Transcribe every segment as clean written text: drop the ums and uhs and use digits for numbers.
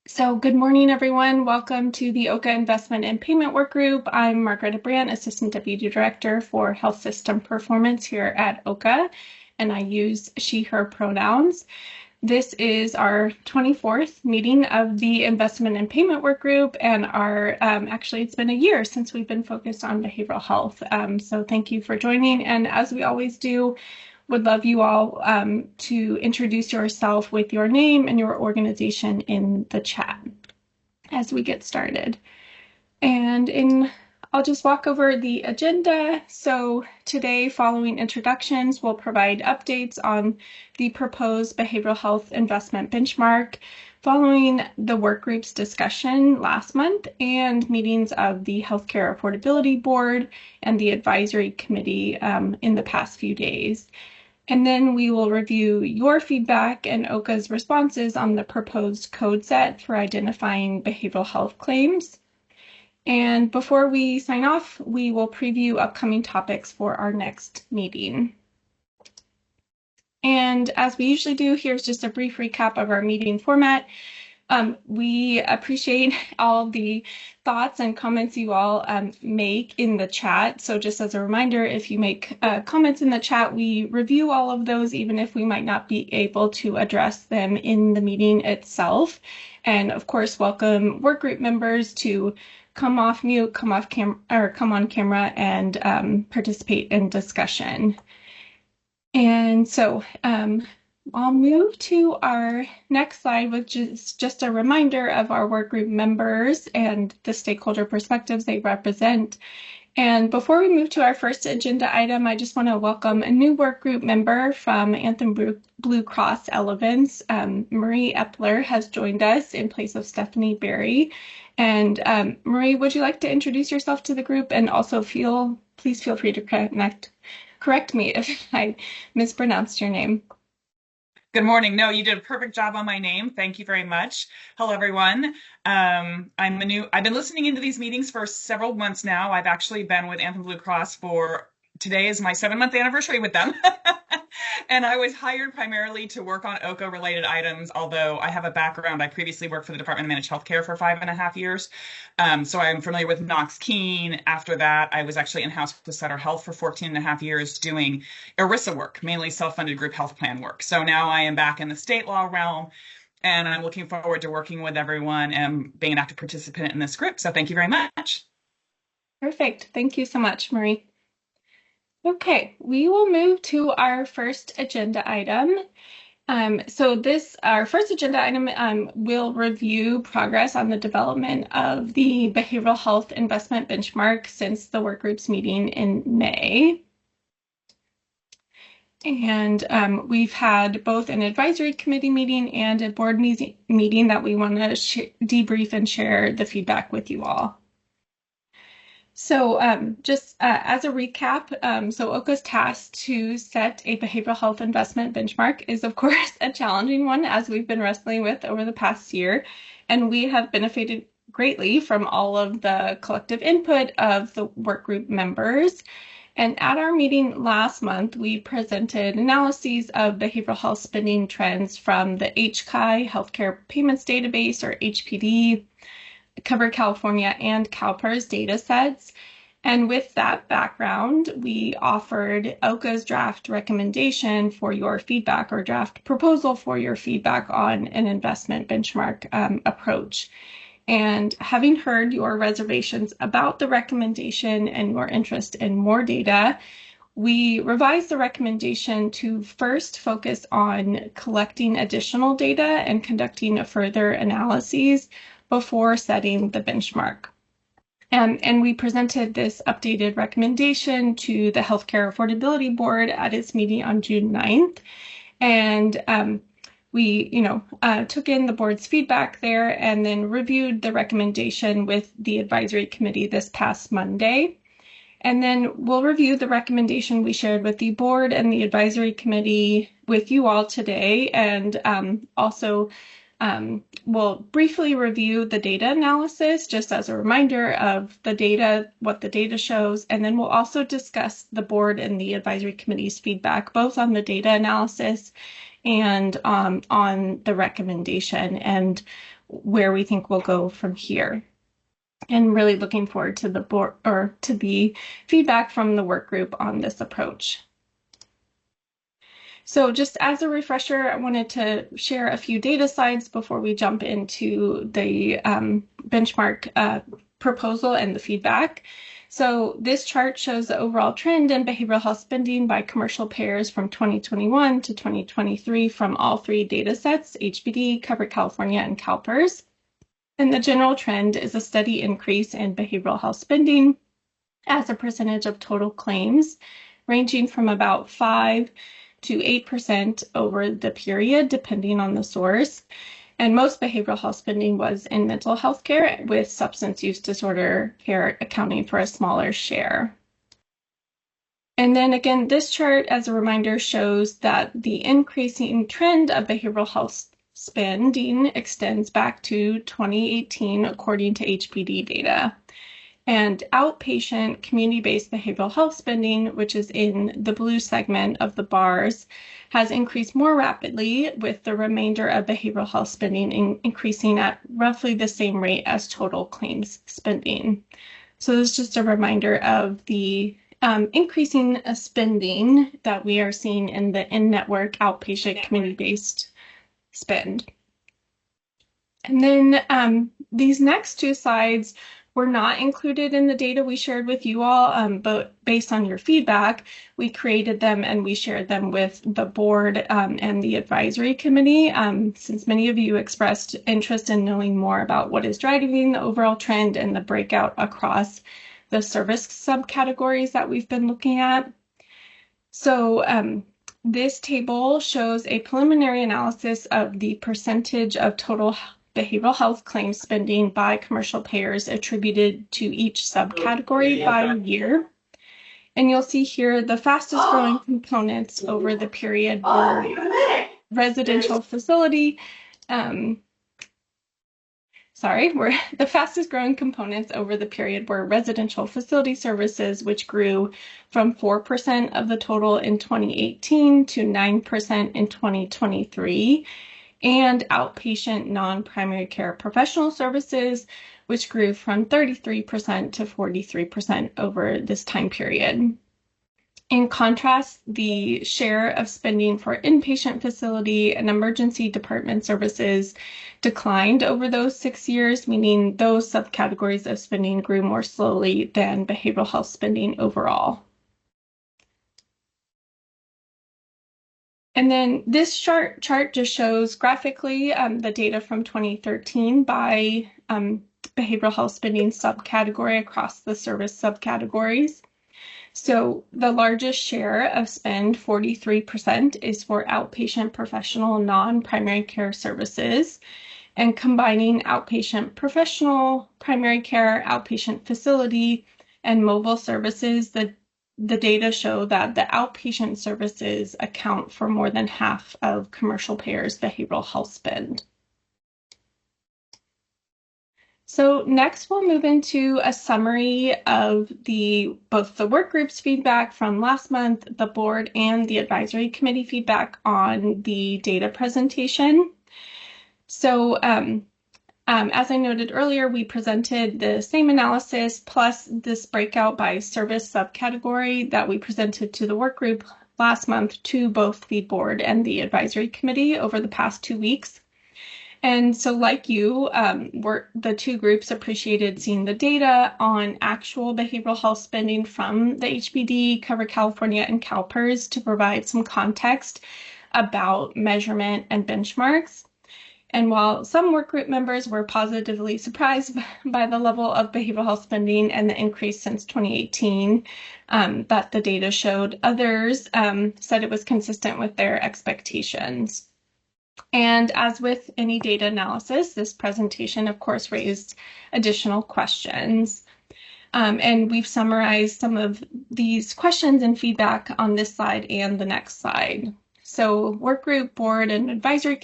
So good morning, everyone. Welcome to the OHCA Investment and Payment Workgroup. I'm Margaret Brandt, Assistant Deputy Director for Health System Performance here at OHCA, and I use she, her pronouns. This is our 24th meeting of the Investment and Payment Workgroup, and actually it's been a year since we've been focused on behavioral health. So thank you for joining, and as we always do, would love you all to introduce yourself with your name and your organization in the chat as we get started. I'll just walk over the agenda. So today, following introductions, we'll provide updates on the proposed behavioral health investment benchmark following the work group's discussion last month and meetings of the Healthcare Affordability Board and the Advisory Committee in the past few days. And then we will review your feedback and OHCA's responses on the proposed code set for identifying behavioral health claims. And before we sign off, we will preview upcoming topics for our next meeting. And as we usually do, here's just a brief recap of our meeting format. We appreciate all the thoughts and comments you all make in the chat. So just as a reminder, if you make comments in the chat, we review all of those, even if we might not be able to address them in the meeting itself. And of course, welcome workgroup members to come off mute, come on camera and participate in discussion. And so I'll move to our next slide, which is just a reminder of our workgroup members and the stakeholder perspectives they represent. And before we move to our first agenda item, I just want to welcome a new workgroup member from Anthem Blue Cross Elevance. Marie Epler has joined us in place of Stephanie Berry. And Marie, would you like to introduce yourself to the group? And also please feel free to correct me if I mispronounced your name. Good morning. No, you did a perfect job on my name. Thank you very much. Hello, everyone. I've been listening into these meetings for several months now. I've actually been with Anthem Blue Cross today is my 7-month anniversary with them. And I was hired primarily to work on OHCA related items, although I have a background. I previously worked for the Department of Managed Healthcare for 5.5 years. So I'm familiar with Knox-Keene. After that, I was actually in-house with Sutter Health for 14.5 years doing ERISA work, mainly self-funded group health plan work. So now I am back in the state law realm, and I'm looking forward to working with everyone and being an active participant in this group. So thank you very much. Perfect. Thank you so much, Marie. Okay, we will move to our first agenda item. Our first agenda item will review progress on the development of the behavioral health investment benchmark since the work group's meeting in May. And we've had both an advisory committee meeting and a board meeting that we want to debrief and share the feedback with you all. So just as a recap, so OHCA's task to set a behavioral health investment benchmark is, of course, a challenging one, as we've been wrestling with over the past year. And we have benefited greatly from all of the collective input of the workgroup members. And at our meeting last month, we presented analyses of behavioral health spending trends from the OHCA Healthcare Payments Database, or HPD, Cover California, and CalPERS data sets. And with that background, we offered OHCA's draft recommendation for your feedback, or draft proposal for your feedback on an investment benchmark approach. And having heard your reservations about the recommendation and your interest in more data, we revised the recommendation to first focus on collecting additional data and conducting further analyses before setting the benchmark. And we presented this updated recommendation to the Healthcare Affordability Board at its meeting on June 9th. And we took in the board's feedback there and then reviewed the recommendation with the advisory committee this past Monday. And then we'll review the recommendation we shared with the board and the advisory committee with you all today. And also we'll briefly review the data analysis, just as a reminder of the data, what the data shows. And then we'll also discuss the board and the advisory committee's feedback, both on the data analysis and on the recommendation. And where we think we'll go from here. And really looking forward to the board or to the feedback from the work group on this approach. So just as a refresher, I wanted to share a few data slides before we jump into the benchmark proposal and the feedback. So this chart shows the overall trend in behavioral health spending by commercial payers from 2021 to 2023 from all three data sets, HBD, Covered California, and CalPERS. And the general trend is a steady increase in behavioral health spending as a percentage of total claims, ranging from about 5 to 8% over the period, depending on the source. And most behavioral health spending was in mental health care, with substance use disorder care accounting for a smaller share. And then again, this chart, as a reminder, shows that the increasing trend of behavioral health spending extends back to 2018, according to HPD data. And outpatient community-based behavioral health spending, which is in the blue segment of the bars, has increased more rapidly, with the remainder of behavioral health spending increasing at roughly the same rate as total claims spending. So this is just a reminder of the increasing spending that we are seeing in the in-network outpatient community-based spend. And then these next two slides were not included in the data we shared with you all, but based on your feedback, we created them and we shared them with the board and the advisory committee, since many of you expressed interest in knowing more about what is driving the overall trend and the breakout across the service subcategories that we've been looking at. So this table shows a preliminary analysis of the percentage of total behavioral health claims spending by commercial payers attributed to each subcategory by year. And you'll see here the fastest growing components over the period were residential facility, the fastest growing components over the period were residential facility services, which grew from 4% of the total in 2018 to 9% in 2023. And outpatient non-primary care professional services, which grew from 33% to 43% over this time period. In contrast, the share of spending for inpatient facility and emergency department services declined over those 6 years, meaning those subcategories of spending grew more slowly than behavioral health spending overall. And then this chart just shows graphically the data from 2013 by behavioral health spending subcategory across the service subcategories. So the largest share of spend, 43%, is for outpatient professional non-primary care services. And combining outpatient professional, primary care, outpatient facility, and mobile services, the data show that the outpatient services account for more than half of commercial payers' behavioral health spend. So next we'll move into a summary of both the work group's feedback from last month, the board and the advisory committee feedback on the data presentation. So as I noted earlier, we presented the same analysis plus this breakout by service subcategory that we presented to the work group last month to both the board and the advisory committee over the past 2 weeks. And so like you, the two groups appreciated seeing the data on actual behavioral health spending from the HBD, Covered California, and CalPERS to provide some context about measurement and benchmarks. And while some work group members were positively surprised by the level of behavioral health spending and the increase since 2018 that the data showed, others said it was consistent with their expectations. And as with any data analysis, this presentation, of course, raised additional questions. And we've summarized some of these questions and feedback on this slide and the next slide. So work group, board, and advisory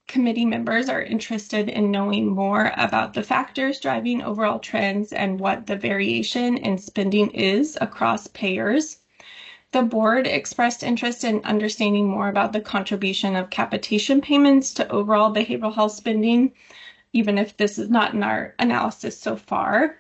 committee members are interested in knowing more about the factors driving overall trends and what the variation in spending is across payers. The board expressed interest in understanding more about the contribution of capitation payments to overall behavioral health spending, even if this is not in our analysis so far.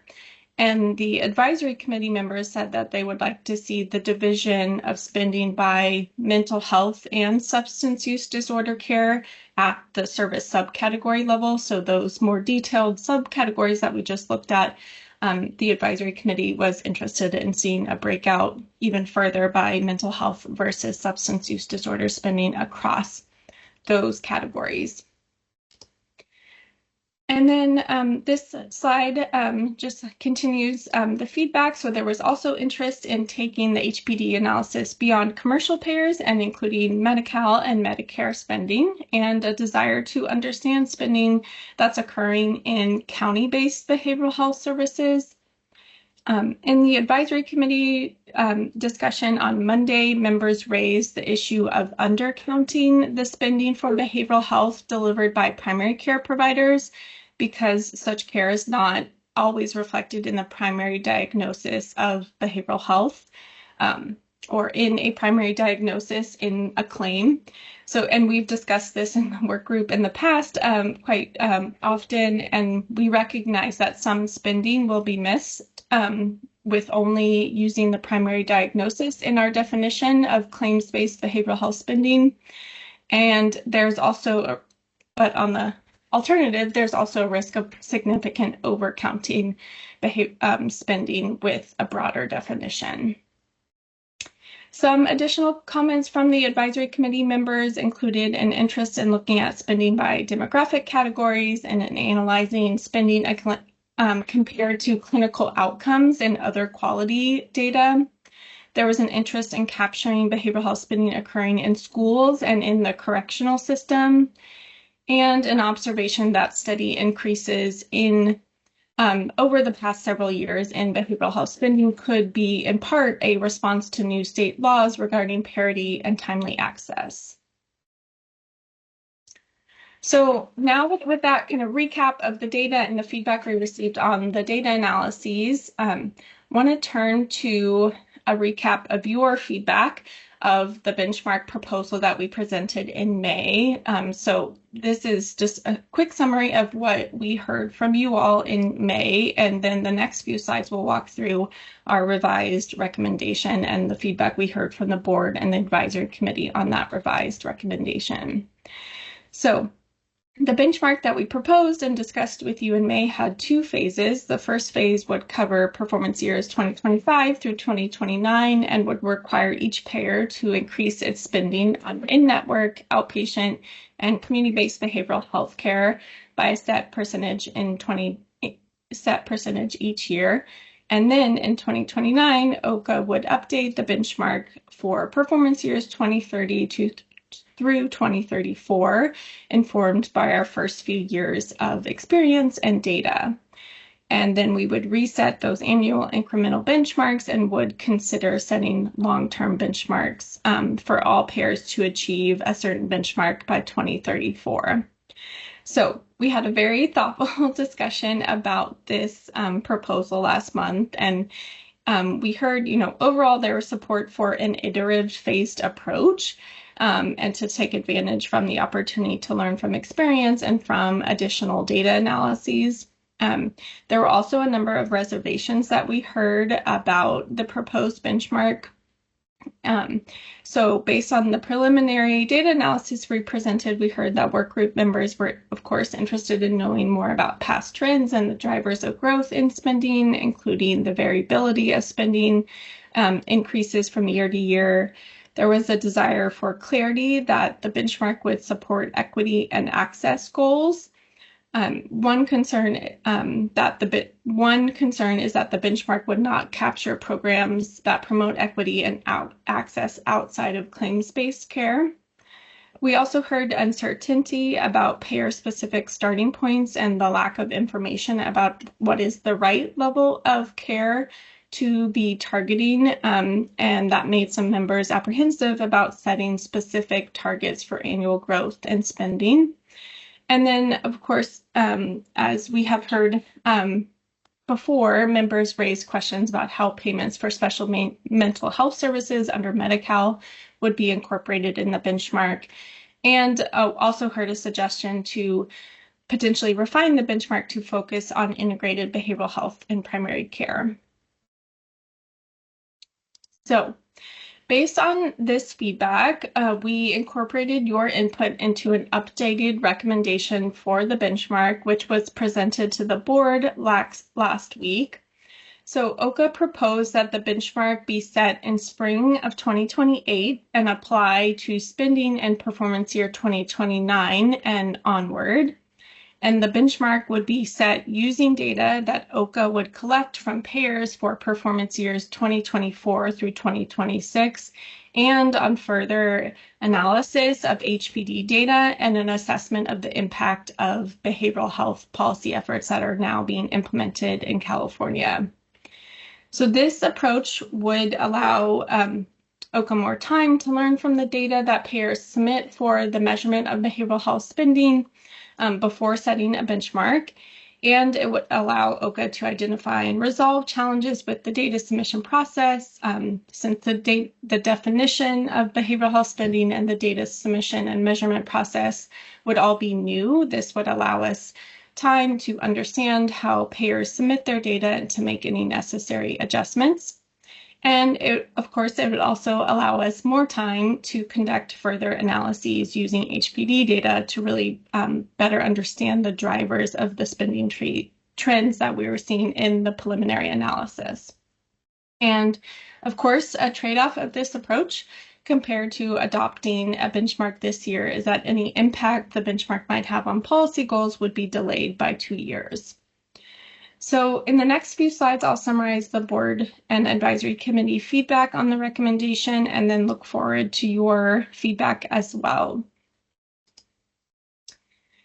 And the advisory committee members said that they would like to see the division of spending by mental health and substance use disorder care at the service subcategory level. So those more detailed subcategories that we just looked at, the advisory committee was interested in seeing a breakout even further by mental health versus substance use disorder spending across those categories. And then this slide just continues the feedback. So there was also interest in taking the HPD analysis beyond commercial payers and including Medi-Cal and Medicare spending, and a desire to understand spending that's occurring in county-based behavioral health services. In the advisory committee discussion on Monday, members raised the issue of undercounting the spending for behavioral health delivered by primary care providers, because such care is not always reflected in the primary diagnosis of behavioral health or in a primary diagnosis in a claim. So, and we've discussed this in the work group in the past quite often, and we recognize that some spending will be missed with only using the primary diagnosis in our definition of claims-based behavioral health spending. And there's also, but on the alternative, there's also a risk of significant overcounting spending with a broader definition. Some additional comments from the advisory committee members included an interest in looking at spending by demographic categories and in analyzing spending compared to clinical outcomes and other quality data. There was an interest in capturing behavioral health spending occurring in schools and in the correctional system, and an observation that steady increases in over the past several years in behavioral health spending could be in part a response to new state laws regarding parity and timely access. So now with that kind of recap of the data and the feedback we received on the data analyses, want to turn to a recap of your feedback of the benchmark proposal that we presented in May. So this is just a quick summary of what we heard from you all in May, and then the next few slides will walk through our revised recommendation and the feedback we heard from the board and the advisory committee on that revised recommendation. So the benchmark that we proposed and discussed with you in May had two phases. The first phase would cover performance years 2025 through 2029 and would require each payer to increase its spending on in-network, outpatient, and community-based behavioral health care by a set percentage each year. And then in 2029, OHCA would update the benchmark for performance years 2030 through 2034, informed by our first few years of experience and data. And then we would reset those annual incremental benchmarks and would consider setting long-term benchmarks for all payers to achieve a certain benchmark by 2034. So we had a very thoughtful discussion about this proposal last month, and we heard, overall there was support for an iterative phased approach. And to take advantage from the opportunity to learn from experience and from additional data analyses. There were also a number of reservations that we heard about the proposed benchmark. So based on the preliminary data analysis we presented, we heard that work group members were, of course, interested in knowing more about past trends and the drivers of growth in spending, including the variability of spending increases from year to year. There was a desire for clarity that the benchmark would support equity and access goals. One concern is that the benchmark would not capture programs that promote equity and access outside of claims-based care. We also heard uncertainty about payer-specific starting points and the lack of information about what is the right level of care to be targeting, and that made some members apprehensive about setting specific targets for annual growth and spending. And then, of course, as we have heard before, members raised questions about how payments for special mental health services under Medi-Cal would be incorporated in the benchmark, and also heard a suggestion to potentially refine the benchmark to focus on integrated behavioral health in primary care. So, based on this feedback, we incorporated your input into an updated recommendation for the benchmark, which was presented to the board last week. So OHCA proposed that the benchmark be set in spring of 2028 and apply to spending and performance year 2029 and onward. And the benchmark would be set using data that OHCA would collect from payers for performance years 2024 through 2026, and on further analysis of HPD data and an assessment of the impact of behavioral health policy efforts that are now being implemented in California. So this approach would allow OHCA more time to learn from the data that payers submit for the measurement of behavioral health spending before setting a benchmark, and it would allow OHCA to identify and resolve challenges with the data submission process. Since the definition of behavioral health spending and the data submission and measurement process would all be new, this would allow us time to understand how payers submit their data and to make any necessary adjustments. And of course, it would also allow us more time to conduct further analyses using HPD data to really better understand the drivers of the spending trends that we were seeing in the preliminary analysis. And of course, a trade-off of this approach compared to adopting a benchmark this year is that any impact the benchmark might have on policy goals would be delayed by 2 years. So in the next few slides, I'll summarize the board and advisory committee feedback on the recommendation and then look forward to your feedback as well.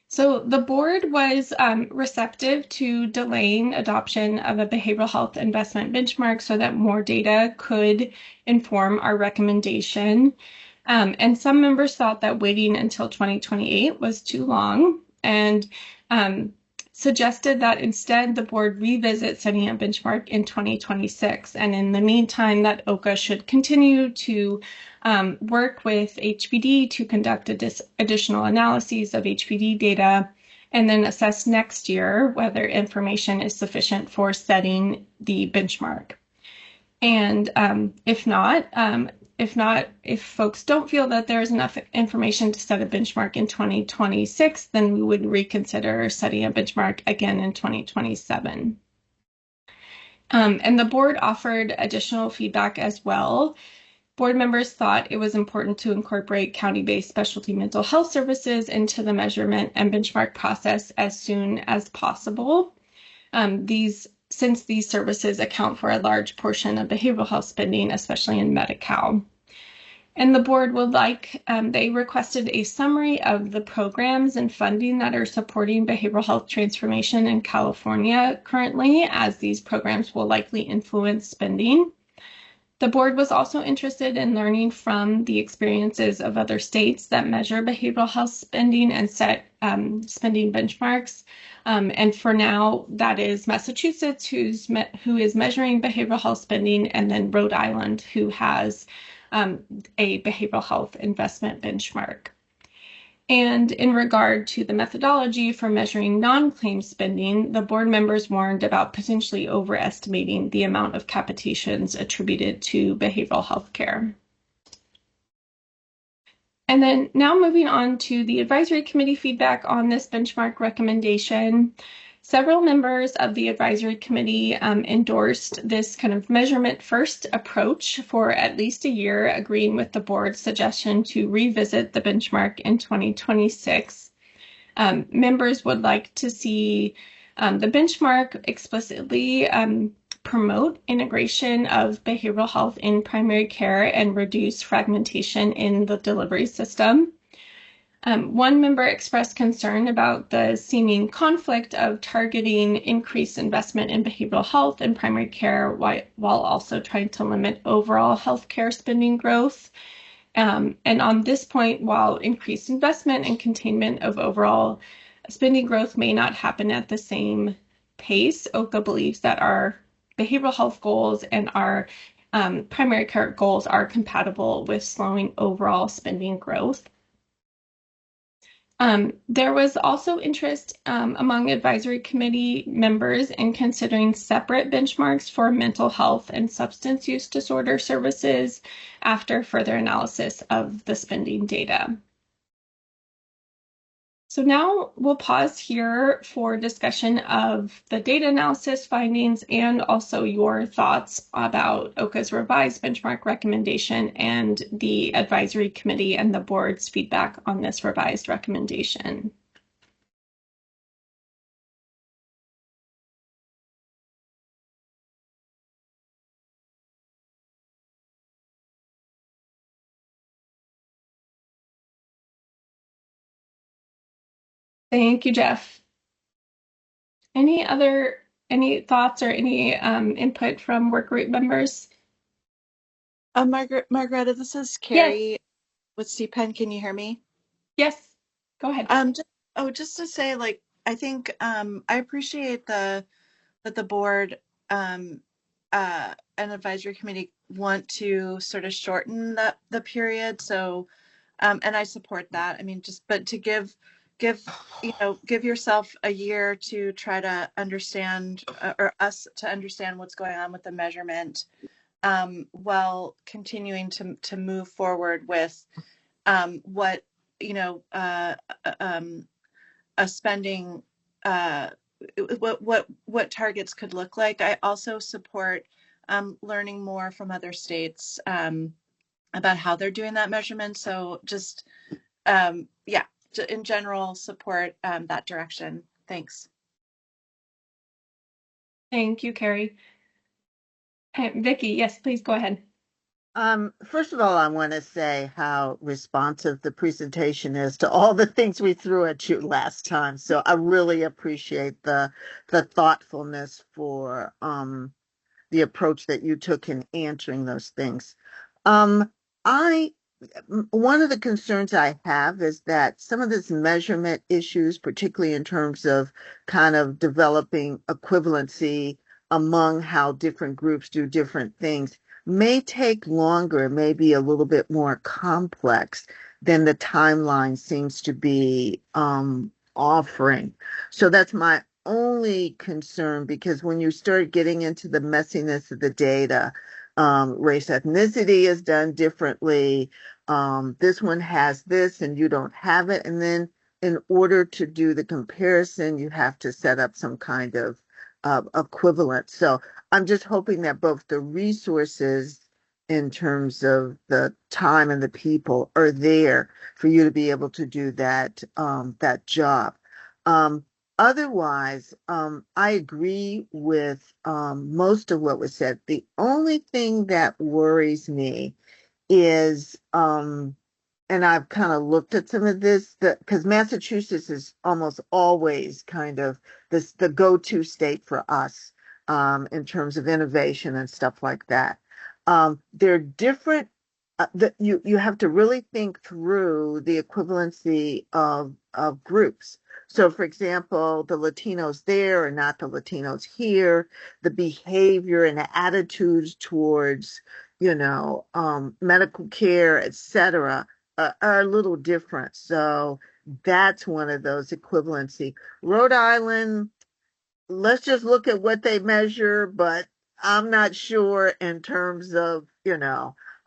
So the board was receptive to delaying adoption of a behavioral health investment benchmark so that more data could inform our recommendation. And some members thought that waiting until 2028 was too long and suggested that instead the board revisit setting a benchmark in 2026. And in the meantime, that OHCA should continue to work with HPD to conduct additional analyses of HPD data and then assess next year whether information is sufficient for setting the benchmark. And if folks don't feel that there's enough information to set a benchmark in 2026, then we would reconsider setting a benchmark again in 2027. And the board offered additional feedback as well. Board members thought it was important to incorporate county-based specialty mental health services into the measurement and benchmark process as soon as possible. Since these services account for a large portion of behavioral health spending, especially in Medi-Cal. And the board would they requested a summary of the programs and funding that are supporting behavioral health transformation in California currently, as these programs will likely influence spending. The board was also interested in learning from the experiences of other states that measure behavioral health spending and set spending benchmarks. And for now, that is Massachusetts, who is measuring behavioral health spending, and then Rhode Island, who has a behavioral health investment benchmark. And in regard to the methodology for measuring non-claim spending, the board members warned about potentially overestimating the amount of capitations attributed to behavioral health care. And then now moving on to the advisory committee feedback on this benchmark recommendation. Several members of the advisory committee endorsed this kind of measurement first approach for at least a year, agreeing with the board's suggestion to revisit the benchmark in 2026. Members would like to see the benchmark explicitly promote integration of behavioral health in primary care and reduce fragmentation in the delivery system. One member expressed concern about the seeming conflict of targeting increased investment in behavioral health and primary care while also trying to limit overall healthcare spending growth. And on this point, while increased investment and containment of overall spending growth may not happen at the same pace, OHCA believes that our behavioral health goals and our primary care goals are compatible with slowing overall spending growth. There was also interest among advisory committee members in considering separate benchmarks for mental health and substance use disorder services after further analysis of the spending data. So now we'll pause here for discussion of the data analysis findings and also your thoughts about OHCA's revised benchmark recommendation and the advisory committee and the board's feedback on this revised recommendation. Thank you, Jeff. Any thoughts or any input from work group members? Margaretta, this is Yes, Carrie with CPEN. Can you hear me? yes, go ahead. Just to say, like, I think I appreciate that the board and advisory committee want to sort of shorten the period. So, and I support that. I mean, but to give yourself a year to try to understand or us to understand what's going on with the measurement, while continuing to move forward with what you know a spending uh, what targets could look like. I also support learning more from other states about how they're doing that measurement. So just yeah, in general, support that direction. Thanks. Thank you, Carrie. Vicky, yes, please go ahead. First of all, I want to say how responsive the presentation is to all the things we threw at you last time. So I really appreciate the thoughtfulness for the approach that you took in answering those things. I One of the concerns I have is that some of this measurement issues, particularly in terms of kind of developing equivalency among how different groups do different things, may take longer, may be a little bit more complex than the timeline seems to be offering. So that's my only concern, because when you start getting into the messiness of the data, race ethnicity is done differently. This one has this and you don't have it. And then in order to do the comparison, you have to set up some kind of equivalent. So I'm just hoping that both the resources in terms of the time and the people are there for you to be able to do that job. Um, Otherwise, I agree with most of what was said. The only thing that worries me is, and I've kind of looked at some of this, because Massachusetts is almost always kind of the go-to state for us in terms of innovation and stuff like that. They're different. You have to really think through the equivalency of groups. So, for example, the Latinos there are not the Latinos here. The behavior and the attitudes towards, medical care, et cetera, are a little different. So that's one of those equivalency. Rhode Island, let's just look at what they measure, but I'm not sure in terms of,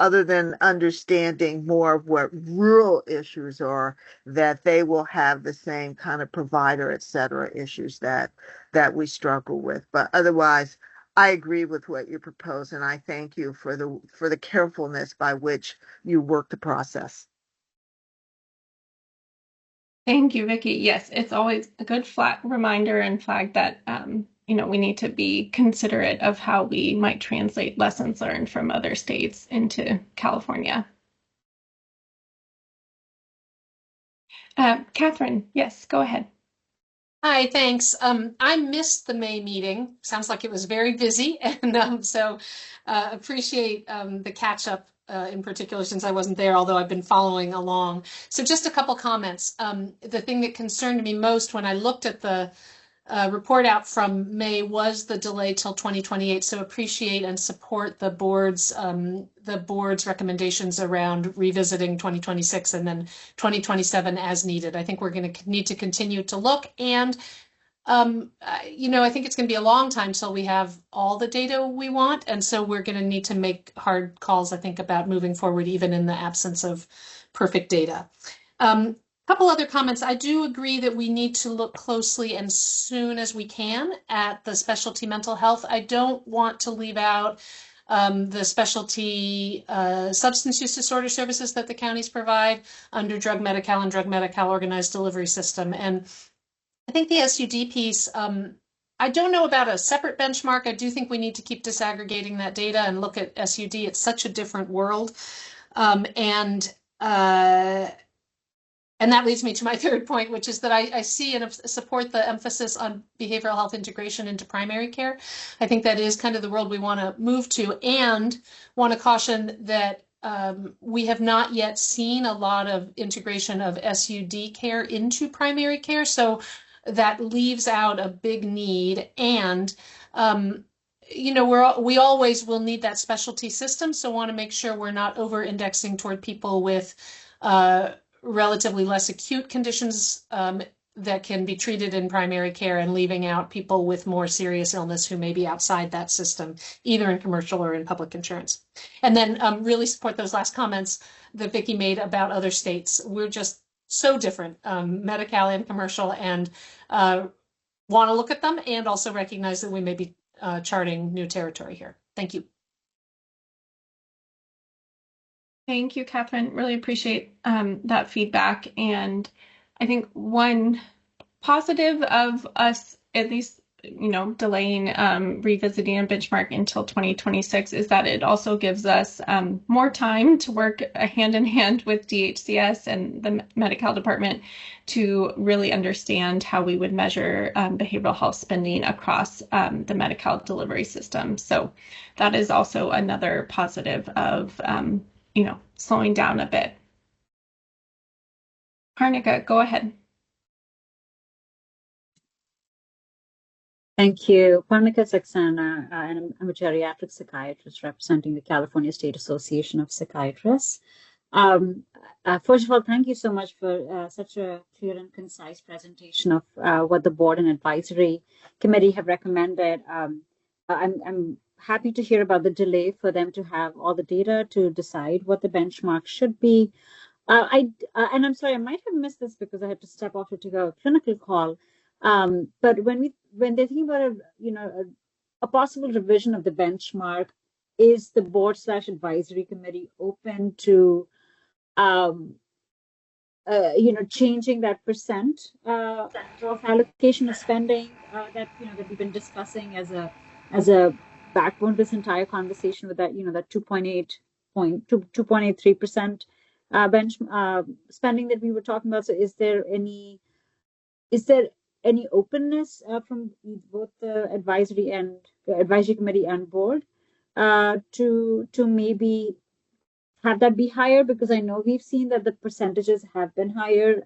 other than understanding more of what rural issues are, that they will have the same kind of provider, et cetera, issues that we struggle with. But otherwise, I agree with what you propose, and I thank you for the carefulness by which you work the process. Thank you, Vicky. Yes, it's always a good flat reminder and flag that we need to be considerate of how we might translate lessons learned from other states into California. Catherine, yes, go ahead. Hi, thanks. I missed the May meeting. Sounds like it was very busy, and so appreciate the catch up in particular since I wasn't there, although I've been following along. So just a couple comments. The thing that concerned me most when I looked at the report out from May was the delay till 2028. So appreciate and support the board's recommendations around revisiting 2026 and then 2027 as needed. I think we're going to need to continue to look, and I think it's going to be a long time till we have all the data we want, and so we're going to need to make hard calls, I think, about moving forward, even in the absence of perfect data. Couple other comments. I do agree that we need to look closely and soon as we can at the specialty mental health. I don't want to leave out the specialty substance use disorder services that the counties provide under Drug Medi-Cal and Drug Medi-Cal organized delivery system. And I think the SUD piece, I don't know about a separate benchmark. I do think we need to keep disaggregating that data and look at SUD. It's such a different world. And that leads me to my third point, which is that I see and support the emphasis on behavioral health integration into primary care. I think that is kind of the world we want to move to, and want to caution that we have not yet seen a lot of integration of SUD care into primary care. So that leaves out a big need. And we always will need that specialty system. So want to make sure we're not over-indexing toward people with relatively less acute conditions that can be treated in primary care, and leaving out people with more serious illness who may be outside that system, either in commercial or in public insurance. And then really support those last comments that Vicki made about other states. We're just so different, Medi-Cal and commercial, and want to look at them and also recognize that we may be charting new territory here. Thank you. Thank you, Catherine. Really appreciate that feedback. And I think one positive of us at least, delaying revisiting a benchmark until 2026 is that it also gives us more time to work hand in hand with DHCS and the Medi-Cal department to really understand how we would measure behavioral health spending across the Medi-Cal delivery system. So that is also another positive of slowing down a bit. Harnika, go ahead. Thank you. Parmika Saxena, and I'm a geriatric psychiatrist representing the California State Association of Psychiatrists. First of all, thank you so much for such a clear and concise presentation of what the board and advisory committee have recommended. I'm happy to hear about the delay for them to have all the data to decide what the benchmark should be. And I'm sorry, I might have missed this because I had to step off to take a clinical call. But when they think about a possible revision of the benchmark, is the board/advisory committee open to changing that percent of allocation of spending that we've been discussing as a backbone to this entire conversation, with that that 2.83% bench spending that we were talking about? So is there any openness from both the advisory committee and board to maybe have that be higher? Because I know we've seen that the percentages have been higher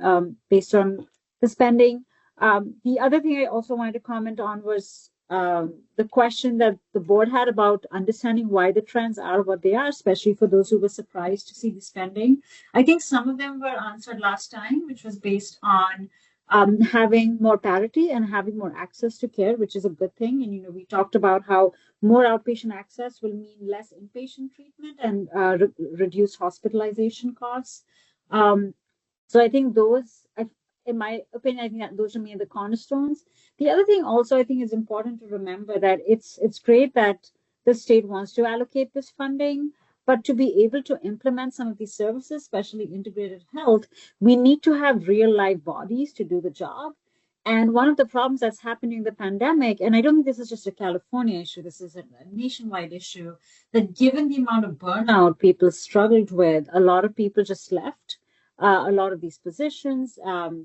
based on the spending. The other thing I also wanted to comment on was the question that the board had about understanding why the trends are what they are, especially for those who were surprised to see the spending. I think some of them were answered last time, which was based on having more parity and having more access to care, which is a good thing. And we talked about how more outpatient access will mean less inpatient treatment and reduced hospitalization costs. So I think those, in my opinion, I think that those remain the cornerstones. The other thing also I think is important to remember that it's great that the state wants to allocate this funding, but to be able to implement some of these services, especially integrated health, we need to have real live bodies to do the job. And one of the problems that's happened during the pandemic, and I don't think this is just a California issue, this is a nationwide issue, that given the amount of burnout people struggled with, a lot of people just left. A lot of these positions,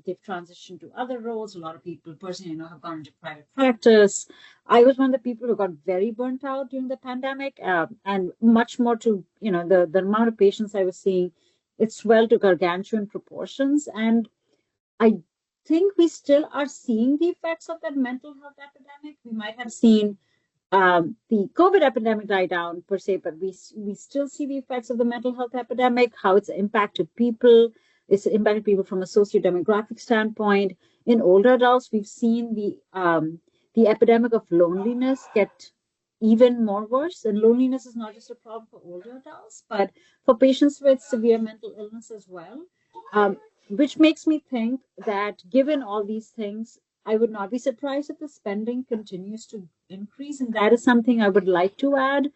they've transitioned to other roles. A lot of people personally, have gone into private practice. I was one of the people who got very burnt out during the pandemic, and much more to, the amount of patients I was seeing, it swelled to gargantuan proportions. And I think we still are seeing the effects of that mental health epidemic. We might have seen the COVID epidemic die down per se, but we still see the effects of the mental health epidemic, how it's impacted people. It's impacted people from a socio-demographic standpoint. In older adults, we've seen the epidemic of loneliness get even more worse. And loneliness is not just a problem for older adults, but for patients with severe mental illness as well. Which makes me think that given all these things, I would not be surprised if the spending continues to increase, and that is something I would like to add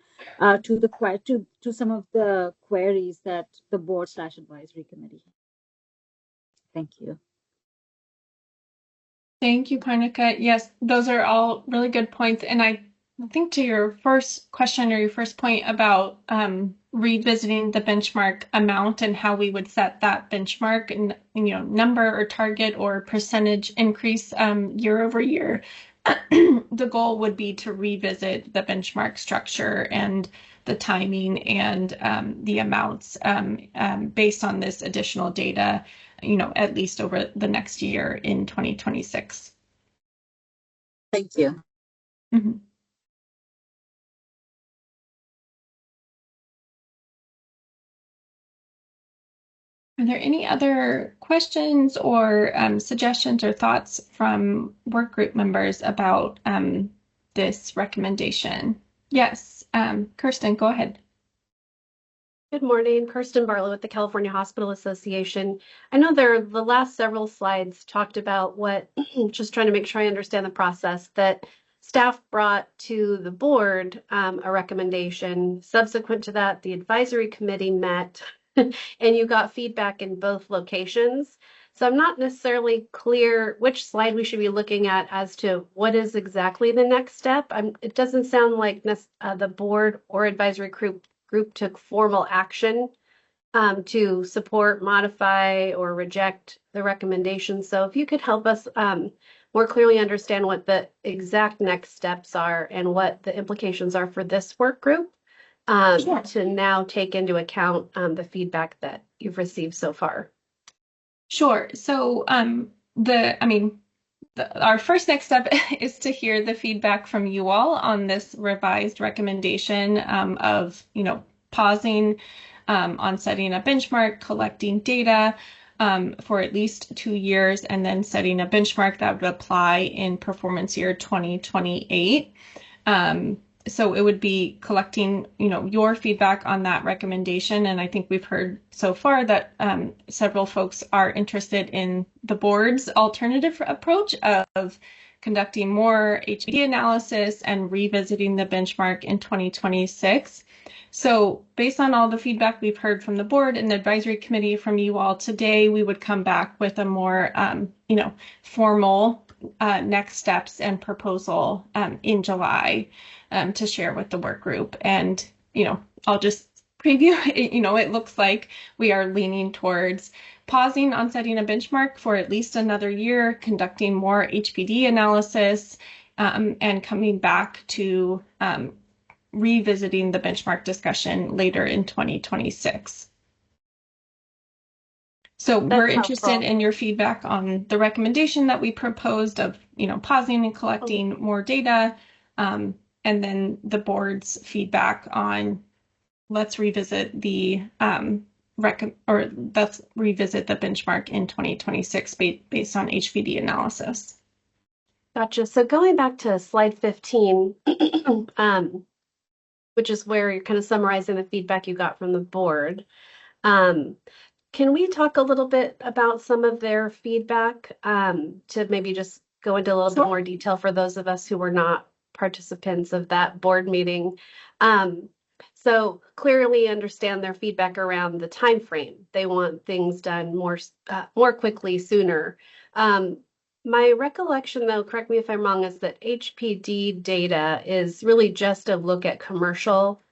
to the to some of the queries that the board/advisory committee. Thank you. Thank you, Parnika. Yes, those are all really good points. And I think to your first question or your first point about revisiting the benchmark amount and how we would set that benchmark and number or target or percentage increase year over year. The goal would be to revisit the benchmark structure and the timing and the amounts based on this additional data, at least over the next year in 2026. Thank you. Mm-hmm. Are there any other questions or suggestions or thoughts from work group members about this recommendation? Yes, Kirsten, go ahead. Good morning, Kirsten Barlow with the California Hospital Association. I know the last several slides talked about what, just trying to make sure I understand the process, that staff brought to the board a recommendation. Subsequent to that, the advisory committee met and you got feedback in both locations. So I'm not necessarily clear which slide we should be looking at as to what is exactly the next step. It doesn't sound like the board or advisory group took formal action to support, modify, or reject the recommendation. So if you could help us more clearly understand what the exact next steps are and what the implications are for this work group Sure. to now take into account the feedback that you've received so far. Sure. So our first next step is to hear the feedback from you all on this revised recommendation of, pausing on setting a benchmark, collecting data for at least 2 years, and then setting a benchmark that would apply in performance year 2028. So it would be collecting, your feedback on that recommendation. And I think we've heard so far that several folks are interested in the board's alternative approach of conducting more HBD analysis and revisiting the benchmark in 2026. So based on all the feedback we've heard from the board and the advisory committee from you all today, we would come back with a more, formal next steps and proposal in July to share with the work group. And, I'll just preview, it looks like we are leaning towards pausing on setting a benchmark for at least another year, conducting more HPD analysis, and coming back to revisiting the benchmark discussion later in 2026. So we're interested in your feedback on the recommendation that we proposed of, pausing and collecting more data, and then the board's feedback on let's revisit the let's revisit the benchmark in 2026 based on HBD analysis. Gotcha. So going back to slide 15, which is where you're kind of summarizing the feedback you got from the board. Can we talk a little bit about some of their feedback to maybe just go into a little bit more detail for those of us who were not participants of that board meeting? So clearly understand their feedback around the time frame. They want things done more quickly, sooner. My recollection, though, correct me if I'm wrong, is that HPD data is really just a look at commercial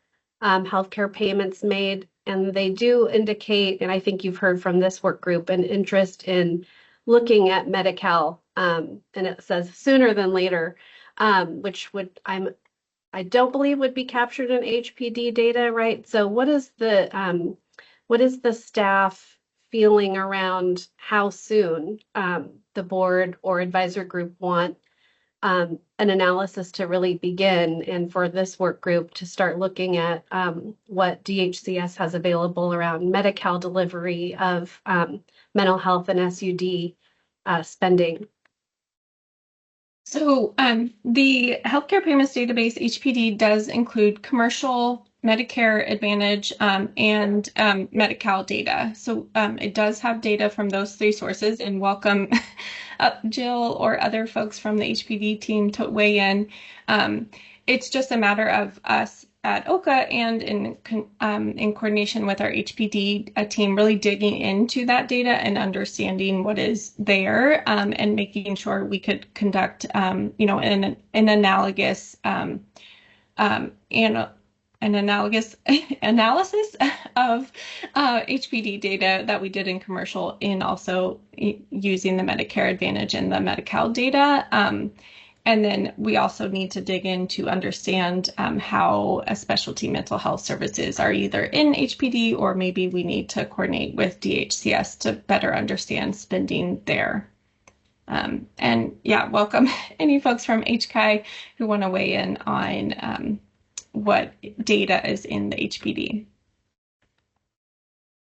healthcare payments made. And they do indicate, and I think you've heard from this work group, an interest in looking at Medi-Cal, and it says sooner than later, which I don't believe would be captured in HPD data, right? So what is the staff feeling around how soon the board or advisor group want an analysis to really begin, and for this work group to start looking at what DHCS has available around Medi-Cal delivery of mental health and SUD spending. So the Healthcare Payments Database, HPD, does include commercial, Medicare Advantage, and Medi-Cal data. So it does have data from those three sources, and welcome Jill or other folks from the HPD team to weigh in. It's just a matter of us at OHCA and in coordination with our HPD team really digging into that data and understanding what is there, and making sure we could conduct an analogous an analogous analysis of HPD data that we did in commercial, in also using the Medicare Advantage and the Medi-Cal data. And then we also need to dig in to understand how a specialty mental health services are either in HPD, or maybe we need to coordinate with DHCS to better understand spending there. And yeah, welcome any folks from HCI who want to weigh in on what data is in the HPD.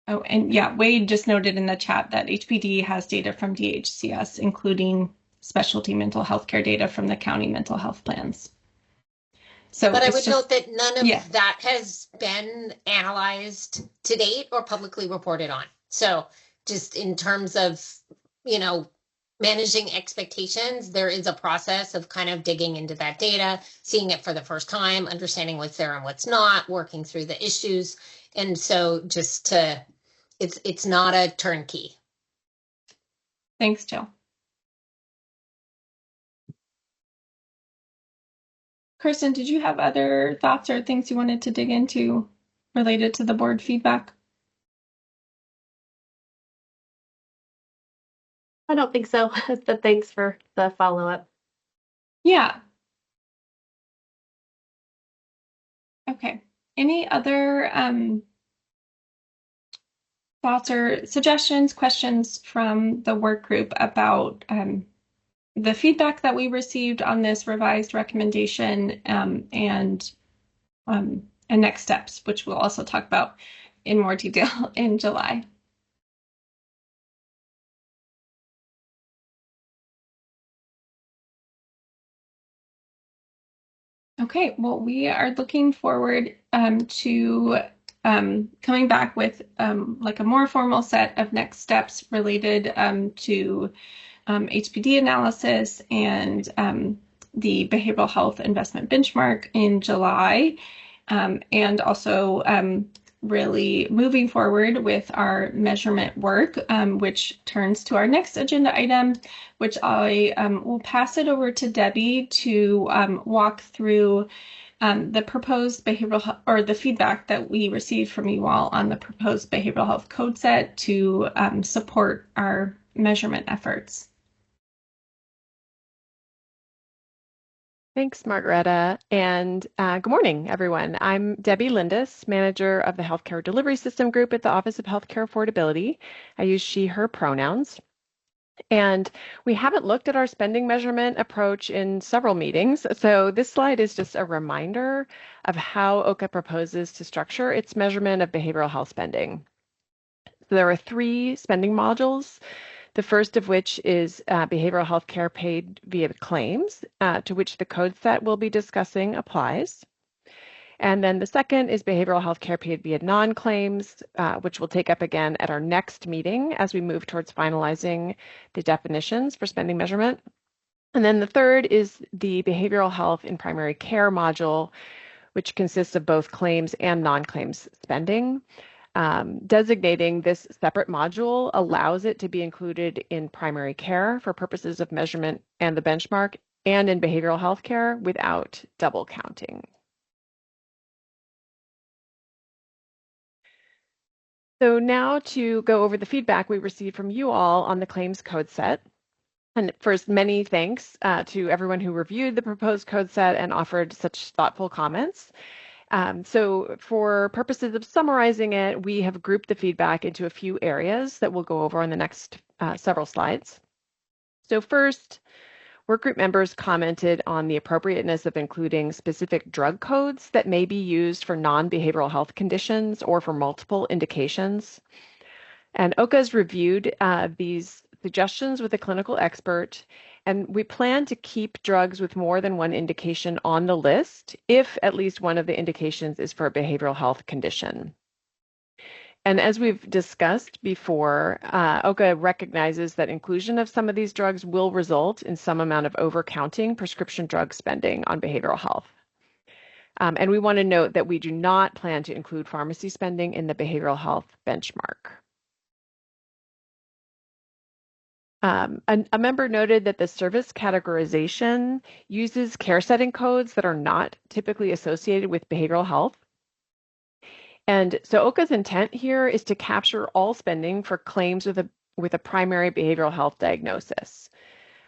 Oh, and yeah, Wade just noted in the chat that HPD has data from DHCS, including specialty mental health care data from the county mental health plans. So, but I would note that none of that has been analyzed to date or publicly reported on. So just in terms of, managing expectations, there is a process of kind of digging into that data, seeing it for the first time, understanding what's there and what's not, working through the issues. And so it's not a turnkey. Thanks, Jill. Kirsten, did you have other thoughts or things you wanted to dig into related to the board feedback? I don't think so, but thanks for the follow-up. Yeah. Okay. Any other thoughts or suggestions, questions from the work group about the feedback that we received on this revised recommendation, and next steps, which we'll also talk about in more detail in July? Okay, well, we are looking forward to coming back with like a more formal set of next steps related to HPD analysis and the behavioral health investment benchmark in July, and also really moving forward with our measurement work, which turns to our next agenda item, which I will pass it over to Debbie to walk through the proposed behavioral, or the feedback that we received from you all on the proposed behavioral health code set to support our measurement efforts. Thanks, Margaretta, and good morning, everyone. I'm Debbie Lindis, manager of the Healthcare Delivery System Group at the Office of Healthcare Affordability. I use she, her pronouns. And we haven't looked at our spending measurement approach in several meetings, so this slide is just a reminder of how OHCA proposes to structure its measurement of behavioral health spending. So there are 3 spending modules. The first of which is behavioral health care paid via claims, to which the code set we'll be discussing applies. And then the second is behavioral health care paid via non-claims, which we'll take up again at our next meeting as we move towards finalizing the definitions for spending measurement. And then the third is the behavioral health in primary care module, which consists of both claims and non-claims spending. Designating this separate module allows it to be included in primary care for purposes of measurement and the benchmark, and in behavioral health care without double counting. So now to go over the feedback we received from you all on the claims code set. And first, many thanks to everyone who reviewed the proposed code set and offered such thoughtful comments. So for purposes of summarizing it, we have grouped the feedback into a few areas that we'll go over on the next several slides. So first, workgroup members commented on the appropriateness of including specific drug codes that may be used for non-behavioral health conditions or for multiple indications. And OHCA has reviewed these suggestions with a clinical expert, and we plan to keep drugs with more than one indication on the list if at least one of the indications is for a behavioral health condition. And as we've discussed before, OHCA recognizes that inclusion of some of these drugs will result in some amount of overcounting prescription drug spending on behavioral health. And we want to note that we do not plan to include pharmacy spending in the behavioral health benchmark. A member noted that the service categorization uses care setting codes that are not typically associated with behavioral health. And so OHCA's intent here is to capture all spending for claims with a primary behavioral health diagnosis.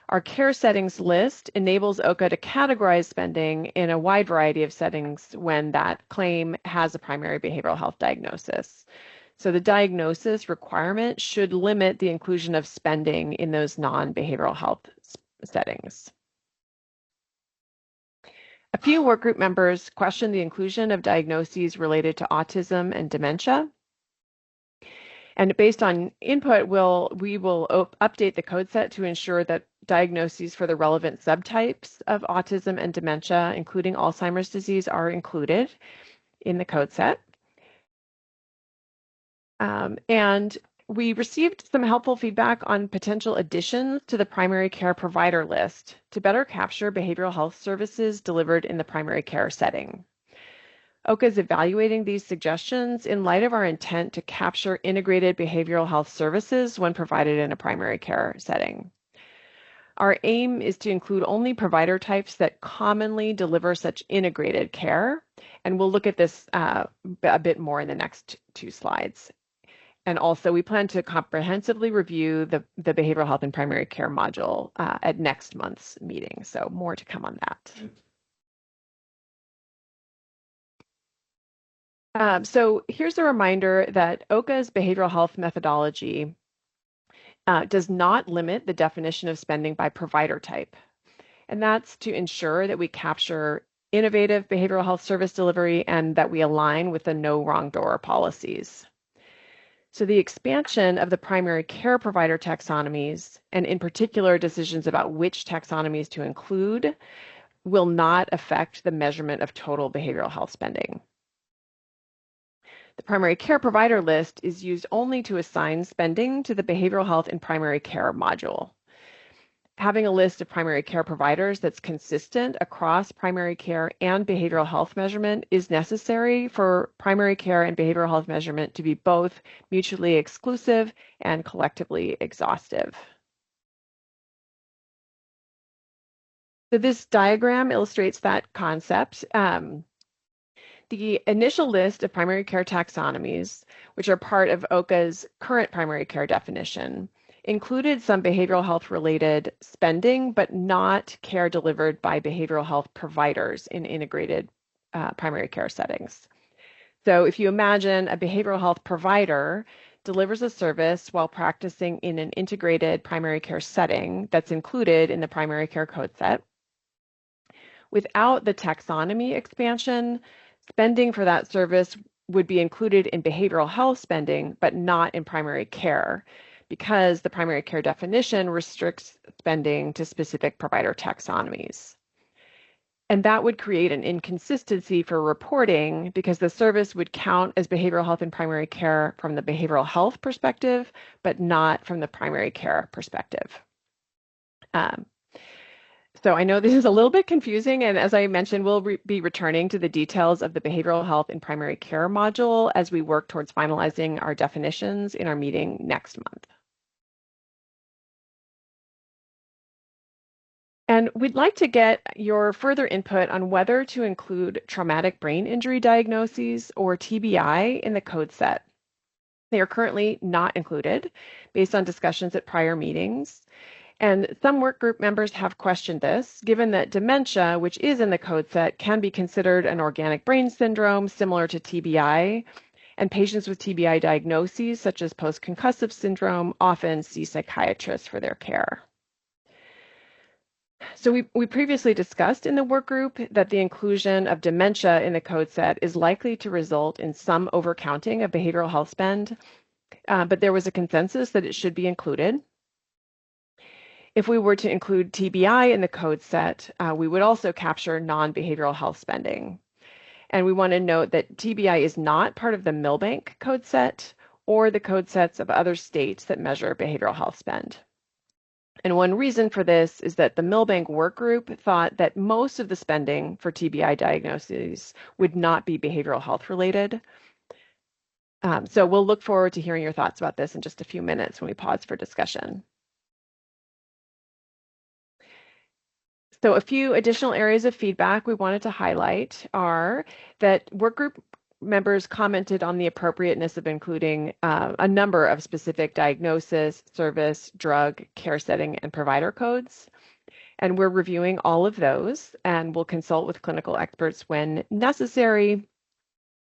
Our care settings list enables OHCA to categorize spending in a wide variety of settings when that claim has a primary behavioral health diagnosis. So the diagnosis requirement should limit the inclusion of spending in those non-behavioral health settings. A few workgroup members questioned the inclusion of diagnoses related to autism and dementia. And based on input, we will update the code set to ensure that diagnoses for the relevant subtypes of autism and dementia, including Alzheimer's disease, are included in the code set. And we received some helpful feedback on potential additions to the primary care provider list to better capture behavioral health services delivered in the primary care setting. OHCA is evaluating these suggestions in light of our intent to capture integrated behavioral health services when provided in a primary care setting. Our aim is to include only provider types that commonly deliver such integrated care, and we'll look at this a bit more in the next two slides. And also, we plan to comprehensively review the behavioral health and primary care module at next month's meeting. So more to come on that. So here's a reminder that OHCA's behavioral health methodology does not limit the definition of spending by provider type. And that's to ensure that we capture innovative behavioral health service delivery and that we align with the no wrong door policies. So the expansion of the primary care provider taxonomies, and in particular decisions about which taxonomies to include, will not affect the measurement of total behavioral health spending. The primary care provider list is used only to assign spending to the behavioral health and primary care module. Having a list of primary care providers that's consistent across primary care and behavioral health measurement is necessary for primary care and behavioral health measurement to be both mutually exclusive and collectively exhaustive. So this diagram illustrates that concept. The initial list of primary care taxonomies, which are part of OHCA's current primary care definition, included some behavioral health related spending, but not care delivered by behavioral health providers in integrated primary care settings. So if you imagine a behavioral health provider delivers a service while practicing in an integrated primary care setting that's included in the primary care code set, without the taxonomy expansion, spending for that service would be included in behavioral health spending, but not in primary care, because the primary care definition restricts spending to specific provider taxonomies. And that would create an inconsistency for reporting because the service would count as behavioral health and primary care from the behavioral health perspective, but not from the primary care perspective. So I know this is a little bit confusing, and as I mentioned, we'll be returning to the details of the behavioral health and primary care module as we work towards finalizing our definitions in our meeting next month. And we'd like to get your further input on whether to include traumatic brain injury diagnoses or TBI in the code set. They are currently not included based on discussions at prior meetings. And some work group members have questioned this, given that dementia, which is in the code set, can be considered an organic brain syndrome similar to TBI, and patients with TBI diagnoses, such as post-concussive syndrome, often see psychiatrists for their care. So we previously discussed in the work group that the inclusion of dementia in the code set is likely to result in some overcounting of behavioral health spend, but there was a consensus that it should be included. If we were to include TBI in the code set, we would also capture non-behavioral health spending. And we want to note that TBI is not part of the Milbank code set or the code sets of other states that measure behavioral health spend. And one reason for this is that the Milbank work group thought that most of the spending for TBI diagnoses would not be behavioral health related. So we'll look forward to hearing your thoughts about this in just a few minutes when we pause for discussion. So a few additional areas of feedback we wanted to highlight are that workgroup members commented on the appropriateness of including a number of specific diagnosis, service, drug, care setting, and provider codes. And we're reviewing all of those, and we'll consult with clinical experts when necessary.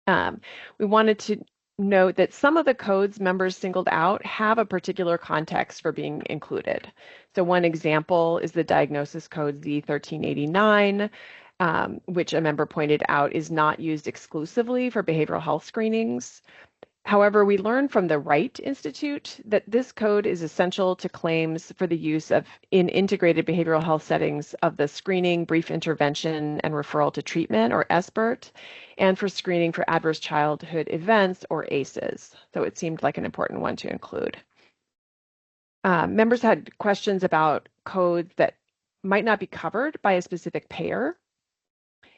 We wanted to note that some of the codes members singled out have a particular context for being included. So one example is the diagnosis code Z1389, which a member pointed out is not used exclusively for behavioral health screenings. However, we learned from the Wright Institute that this code is essential to claims for the use of in integrated behavioral health settings of the screening, brief intervention, and referral to treatment, or SBIRT, and for screening for adverse childhood events, or ACEs. So it seemed like an important one to include. Members had questions about codes that might not be covered by a specific payer.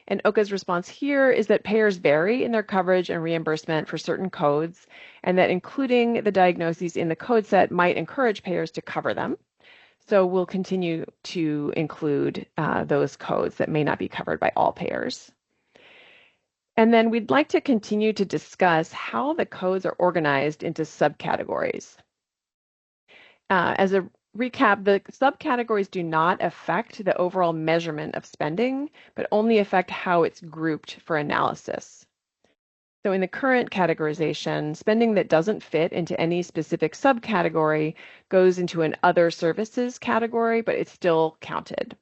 And OHCA's response here is that payers vary in their coverage and reimbursement for certain codes, and that including the diagnoses in the code set might encourage payers to cover them. So we'll continue to include those codes that may not be covered by all payers. And then we'd like to continue to discuss how the codes are organized into subcategories. As a recap, the subcategories do not affect the overall measurement of spending, but only affect how it's grouped for analysis. So in the current categorization, spending that doesn't fit into any specific subcategory goes into an other services category, but it's still counted.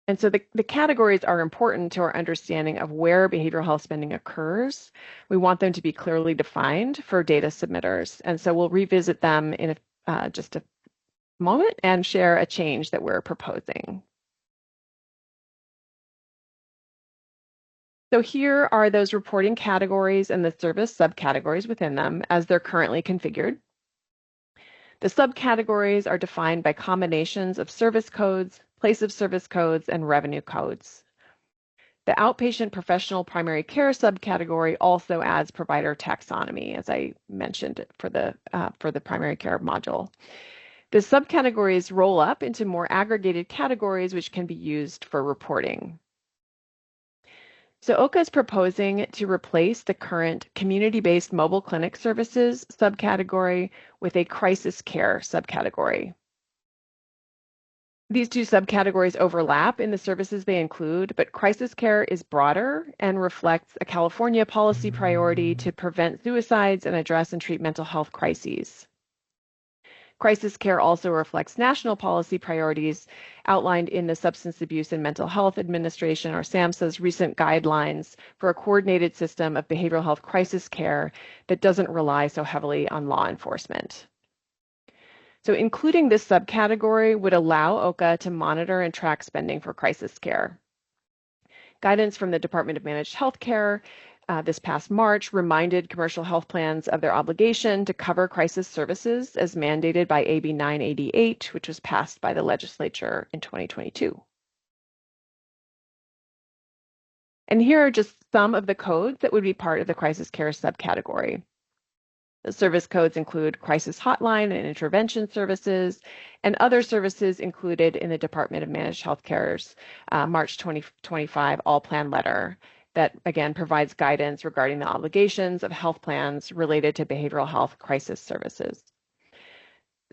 And so the categories are important to our understanding of where behavioral health spending occurs. We want them to be clearly defined for data submitters. And so we'll revisit them in just a moment and share a change that we're proposing. So here are those reporting categories and the service subcategories within them as they're currently configured. The subcategories are defined by combinations of service codes, place of service codes, and revenue codes. The outpatient professional primary care subcategory also adds provider taxonomy, as I mentioned for the primary care module. The subcategories roll up into more aggregated categories which can be used for reporting. So OHCA is proposing to replace the current community-based mobile clinic services subcategory with a crisis care subcategory. These two subcategories overlap in the services they include, but crisis care is broader and reflects a California policy priority to prevent suicides and address and treat mental health crises. Crisis care also reflects national policy priorities outlined in the Substance Abuse and Mental Health Administration, or SAMHSA's, recent guidelines for a coordinated system of behavioral health crisis care that doesn't rely so heavily on law enforcement. So including this subcategory would allow OHCA to monitor and track spending for crisis care. Guidance from the Department of Managed Healthcare this past March reminded commercial health plans of their obligation to cover crisis services as mandated by AB 988, which was passed by the legislature in 2022. And here are just some of the codes that would be part of the crisis care subcategory. The service codes include crisis hotline and intervention services, and other services included in the Department of Managed Healthcare's March 2025 all plan letter that, again, provides guidance regarding the obligations of health plans related to behavioral health crisis services.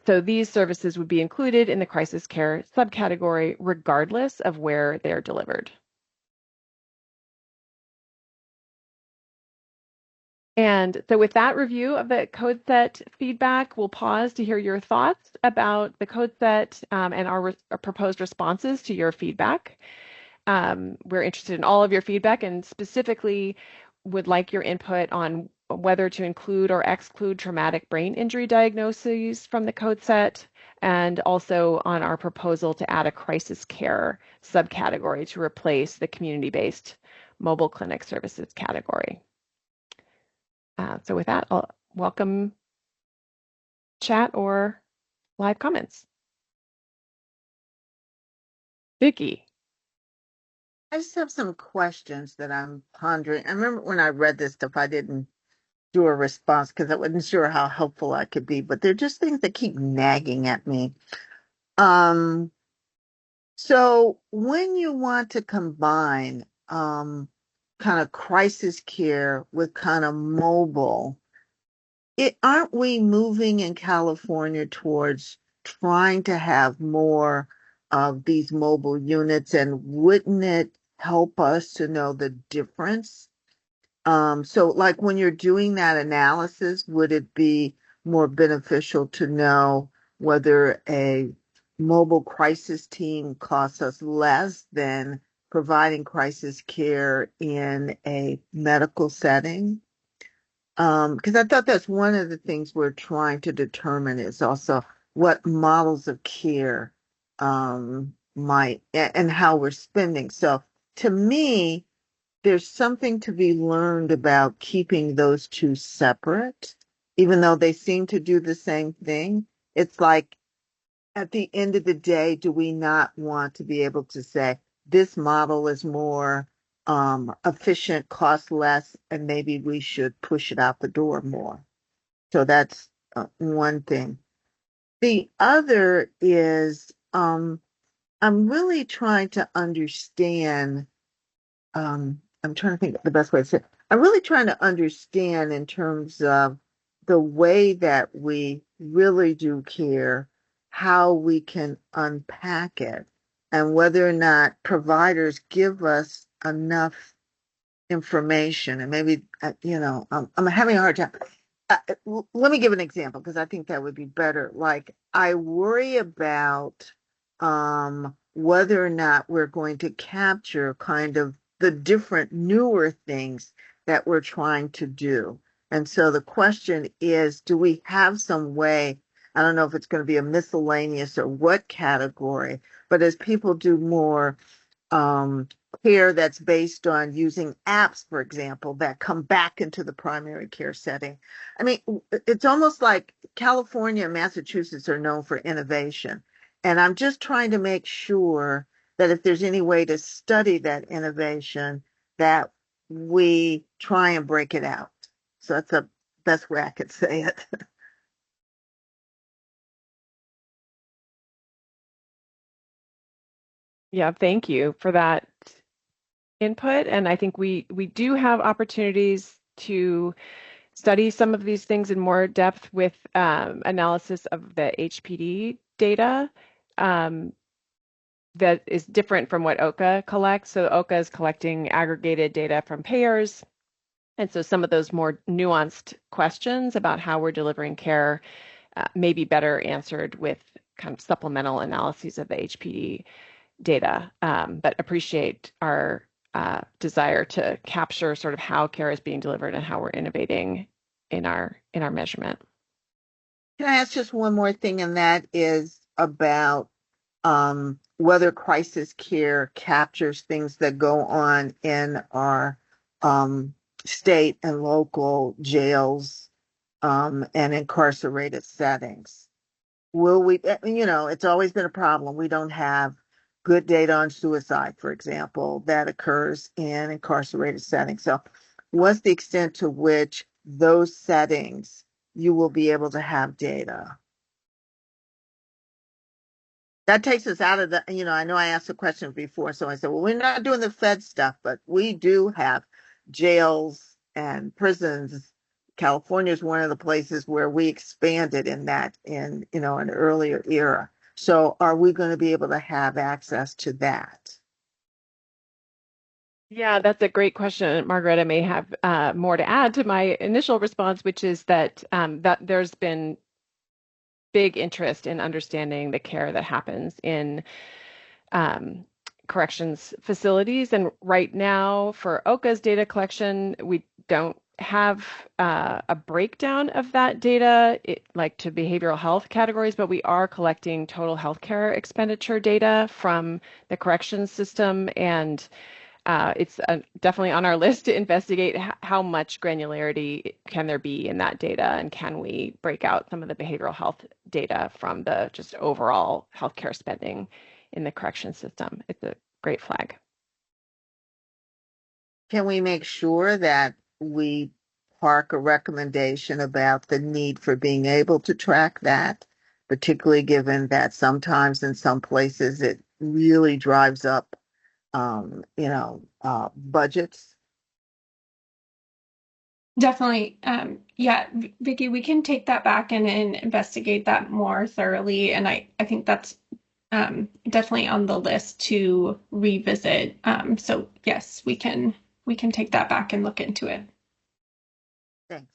So these services would be included in the crisis care subcategory regardless of where they're delivered. And so with that review of the code set feedback, we'll pause to hear your thoughts about the code set and our proposed responses to your feedback. We're interested in all of your feedback and specifically would like your input on whether to include or exclude traumatic brain injury diagnoses from the code set, and also on our proposal to add a crisis care subcategory to replace the community-based mobile clinic services category. So with that, I'll welcome chat or live comments. Vicki. I just have some questions that I'm pondering. I remember when I read this stuff, I didn't do a response because I wasn't sure how helpful I could be, but they're just things that keep nagging at me. So when you want to combine kind of crisis care with kind of mobile, aren't we moving in California towards trying to have more of these mobile units, and wouldn't it help us to know the difference? So like when you're doing that analysis, would it be more beneficial to know whether a mobile crisis team costs us less than providing crisis care in a medical setting? Because I thought that's one of the things we're trying to determine is also what models of care might and how we're spending. So to me, there's something to be learned about keeping those two separate, even though they seem to do the same thing. It's like at the end of the day, do we not want to be able to say this model is more efficient, costs less, and maybe we should push it out the door more? So that's one thing. The other is I'm really trying to understand. I'm trying to think of the best way to say it. I'm really trying to understand in terms of the way that we really do care, how we can unpack it, and whether or not providers give us enough information. And maybe, I'm having a hard time. Let me give an example because I think that would be better. Like, I worry about whether or not we're going to capture kind of the different newer things that we're trying to do. And so the question is, do we have some way? I don't know if it's going to be a miscellaneous or what category, but as people do more care that's based on using apps, for example, that come back into the primary care setting. I mean, it's almost like California and Massachusetts are known for innovation. And I'm just trying to make sure that if there's any way to study that innovation, that we try and break it out. So that's the best way I could say it. Yeah, thank you for that input. And I think we do have opportunities to study some of these things in more depth with analysis of the HPD data that is different from what OHCA collects. So OHCA is collecting aggregated data from payers. And so some of those more nuanced questions about how we're delivering care may be better answered with kind of supplemental analyses of the HPD data, but appreciate our desire to capture sort of how care is being delivered and how we're innovating in our measurement. Can I ask just one more thing, and that is about whether crisis care captures things that go on in our state and local jails and incarcerated settings. Will we, it's always been a problem. We don't have good data on suicide, for example, that occurs in incarcerated settings. So what's the extent to which those settings you will be able to have data? That takes us out of the, I know I asked a question before, so I said, well, we're not doing the Fed stuff, but we do have jails and prisons California is one of the places where we expanded in that in an earlier era. So are we going to be able to have access to that? Yeah, that's a great question. Margareta may have more to add to my initial response, which is that that there's been big interest in understanding the care that happens in corrections facilities. And right now, for OHCA's data collection, we don't have a breakdown of that data, like to behavioral health categories, but we are collecting total healthcare expenditure data from the corrections system, and it's definitely on our list to investigate how much granularity can there be in that data, and can we break out some of the behavioral health data from the just overall healthcare spending in the correction system. It's a great flag. Can we make sure that we park a recommendation about the need for being able to track that, particularly given that sometimes in some places it really drives up, budgets? Definitely. Yeah, Vicki, we can take that back and investigate that more thoroughly. And I think that's definitely on the list to revisit. So yes, we can take that back and look into it. Thanks.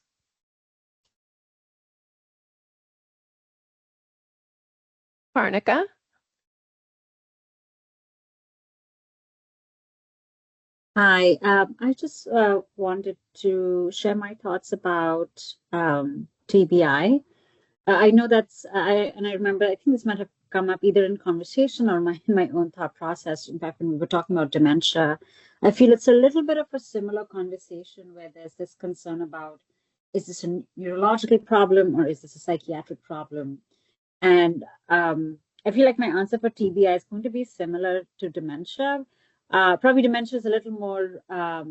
Parnika? Hi, I just wanted to share my thoughts about TBI. I know and I remember, I think this might have come up either in conversation or in my own thought process. In fact, when we were talking about dementia, I feel it's a little bit of a similar conversation where there's this concern about, is this a neurological problem or is this a psychiatric problem? And I feel like my answer for TBI is going to be similar to dementia. Probably dementia is a little more, I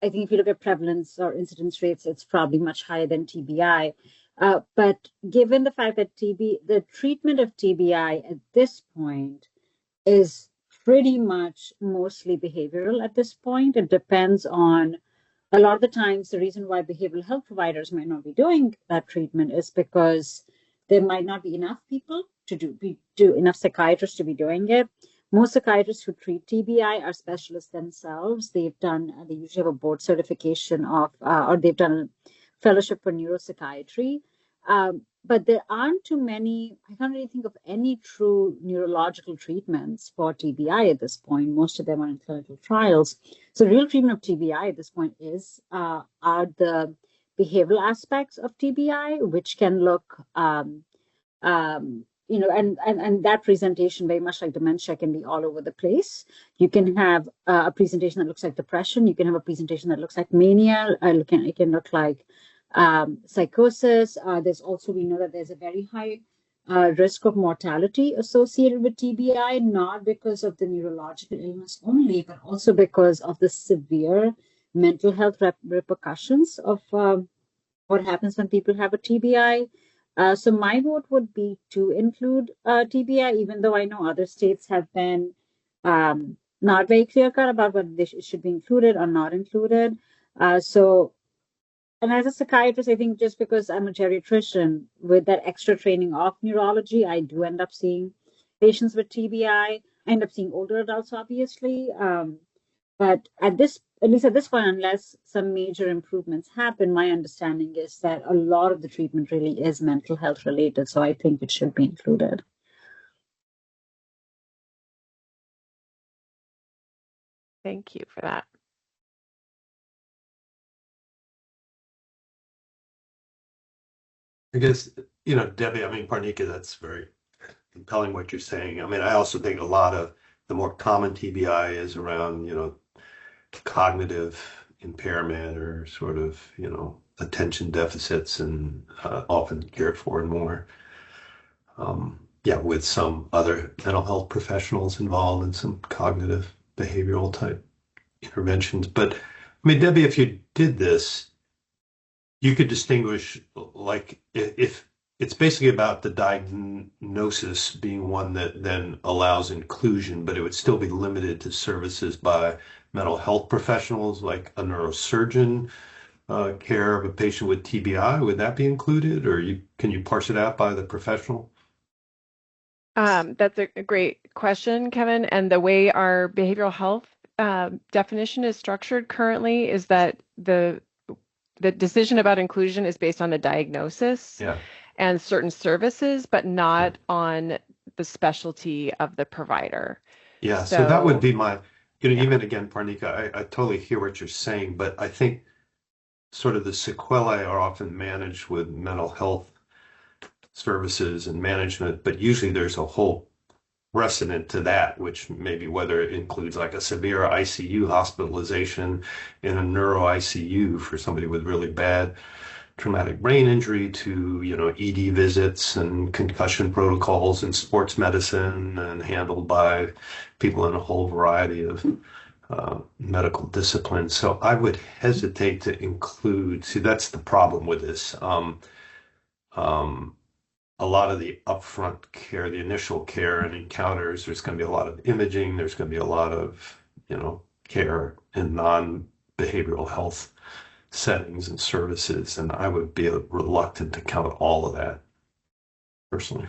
think if you look at prevalence or incidence rates, it's probably much higher than TBI. But given the fact that the treatment of TBI at this point is pretty much mostly behavioral at this point, it depends on a lot of the times the reason why behavioral health providers might not be doing that treatment is because there might not be enough people to do enough psychiatrists to be doing it. Most psychiatrists who treat TBI are specialists themselves. They usually have a board certification or they've done a fellowship for neuropsychiatry. But there aren't too many, I can't really think of any true neurological treatments for TBI at this point. Most of them are in clinical trials. So real treatment of TBI at this point are the behavioral aspects of TBI, which can look, and that presentation, very much like dementia, can be all over the place. You can have a presentation that looks like depression. You can have a presentation that looks like mania. It can look like psychosis. We know that there's a very high risk of mortality associated with TBI, not because of the neurological illness only, but also because of the severe mental health repercussions of what happens when people have a TBI. So my vote would be to include TBI, even though I know other states have been not very clear-cut about whether it should be included or not included. And as a psychiatrist, I think just because I'm a geriatrician, with that extra training of neurology, I do end up seeing patients with TBI. I end up seeing older adults, obviously. But at least at this point, unless some major improvements happen, my understanding is that a lot of the treatment really is mental health related. So I think it should be included. Thank you for that. I guess, Debbie, Parnika, that's very compelling what you're saying. I also think a lot of the more common TBI is around, cognitive impairment or sort of, attention deficits, and often cared for and more. With some other mental health professionals involved in some cognitive behavioral type interventions. But Debbie, if you did this, you could distinguish, like, if it's basically about the diagnosis being one that then allows inclusion, but it would still be limited to services by mental health professionals like a neurosurgeon, care of a patient with TBI? Would that be included, or can you parse it out by the professional? That's a great question, Kevin. And the way our behavioral health definition is structured currently is that the decision about inclusion is based on the diagnosis and certain services, but not on the specialty of the provider. Yeah, so that would be my, even again, Parnika, I totally hear what you're saying, but I think sort of the sequelae are often managed with mental health services and management, but usually there's a whole precedent to that, which maybe whether it includes like a severe ICU hospitalization in a neuro ICU for somebody with really bad traumatic brain injury to, ED visits and concussion protocols in sports medicine and handled by people in a whole variety of medical disciplines. So I would hesitate to include, see, that's the problem with this. A lot of the upfront care, the initial care and encounters, there's going to be a lot of imaging, there's going to be a lot of, care in non-behavioral health settings and services, and I would be reluctant to count all of that personally.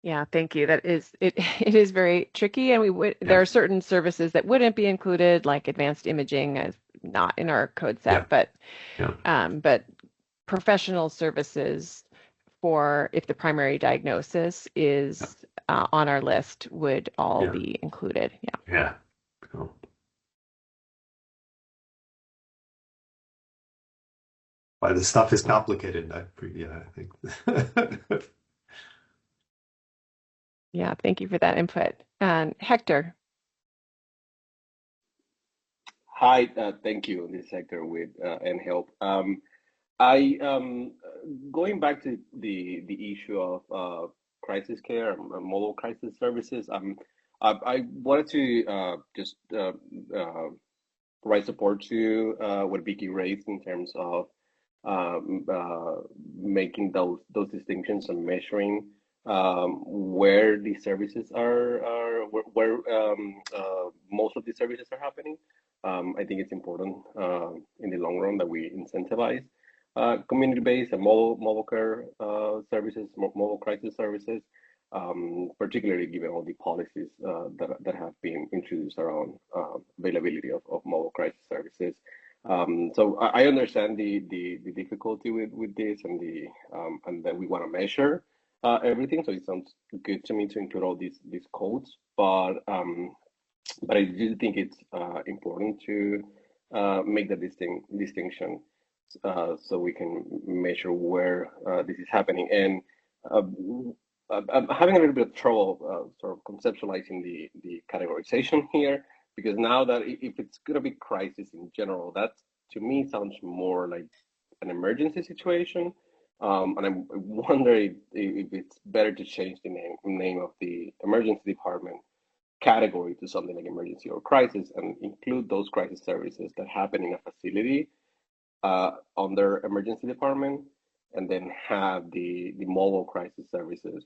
Yeah, thank you. That is it. It is very tricky, and there are certain services that wouldn't be included, like advanced imaging, as not in our code set, but professional services for if the primary diagnosis is on our list would all be included. Yeah. Cool. Why this stuff is complicated. I think. Yeah, thank you for that input. And Hector. Hi, thank you. This is Hector with NHelp. I going back to the issue of crisis care and mobile crisis services. I wanted to just provide support to what Vicky raised in terms of making those distinctions and measuring where these services where most of these services are happening. I think it's important in the long run that we incentivize community-based and mobile care services, mobile crisis services, particularly given all the policies that have been introduced around availability of mobile crisis services. So I understand the difficulty with this and that we want to measure everything. So it sounds good to me to include all these codes, but I do think it's important to make the distinction so we can measure where this is happening. And I'm having a little bit of trouble sort of conceptualizing the categorization here, because now that if it's going to be crisis in general, that to me sounds more like an emergency situation. And I wonder if it's better to change the name of the emergency department category to something like emergency or crisis and include those crisis services that happen in a facility under emergency department, and then have the mobile crisis services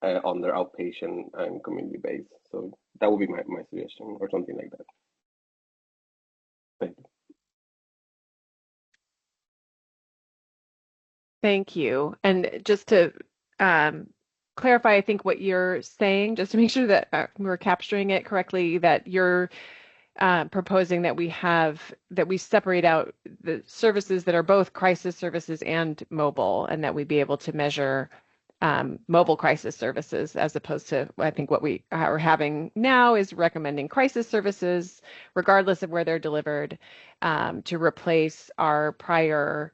under outpatient and community based. So that would be my suggestion, or something like that. Thank you. Thank you. And just to clarify, I think what you're saying, just to make sure that we're capturing it correctly, that you're proposing that we separate out the services that are both crisis services and mobile, and that we be able to measure mobile crisis services, as opposed to, I think what we are having now is recommending crisis services, regardless of where they're delivered, to replace our prior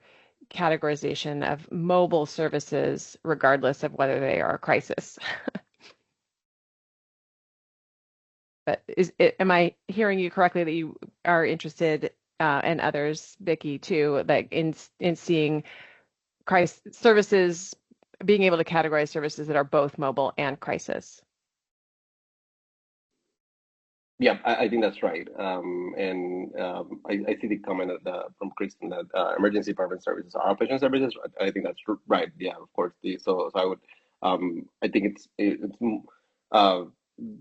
categorization of mobile services, regardless of whether they are a crisis. But am I hearing you correctly that you are interested, and others, Vicky, too, like in seeing crisis services, being able to categorize services that are both mobile and crisis? Yeah, I think that's right. And I see the comment from Kristen that emergency department services are outpatient services. I think that's right. Yeah, of course. So I would, I think it's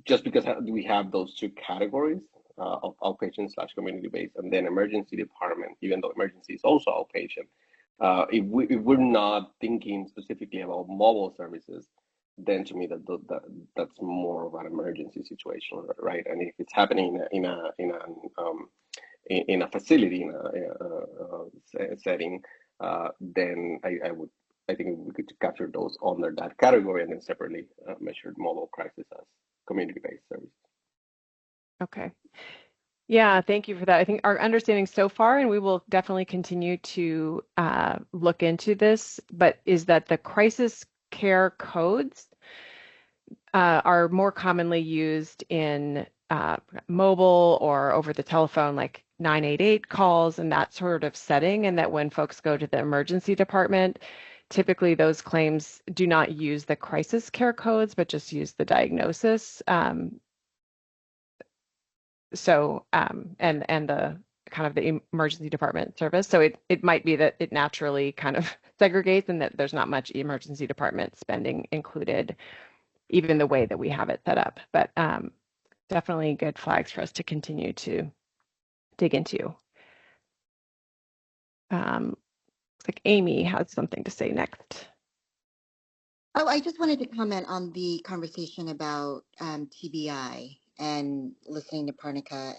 just because we have those two categories of outpatient / community-based, and then emergency department, even though emergency is also outpatient. If we're not thinking specifically about mobile services, then to me that's more of an emergency situation, right? And if it's happening in a facility, in a setting, then I think we could capture those under that category and then separately measure mobile crisis as community-based service. Okay. Yeah, thank you for that. I think our understanding so far, and we will definitely continue to look into this, but is that the crisis care codes are more commonly used in mobile or over the telephone, like 988 calls and that sort of setting, and that when folks go to the emergency department, typically those claims do not use the crisis care codes, but just use the diagnosis. And the kind of the emergency department service. So it might be that it naturally kind of segregates and that there's not much emergency department spending included, even the way that we have it set up. But definitely good flags for us to continue to dig into. Looks like Amy has something to say next. Oh, I just wanted to comment on the conversation about TBI and listening to Parnica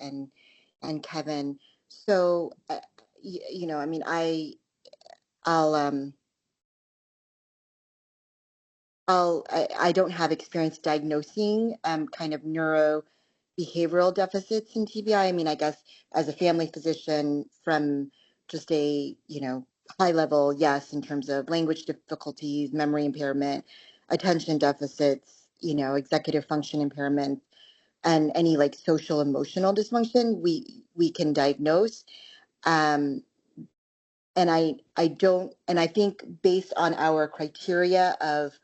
and Kevin. So, you know, I mean, I don't have experience diagnosing kind of neurobehavioral deficits in TBI. I mean, I guess as a family physician from just a, you know, high level, yes, in terms of language difficulties, memory impairment, attention deficits, you know, executive function impairment, and any like social emotional dysfunction, we can diagnose. And I think based on our criteria of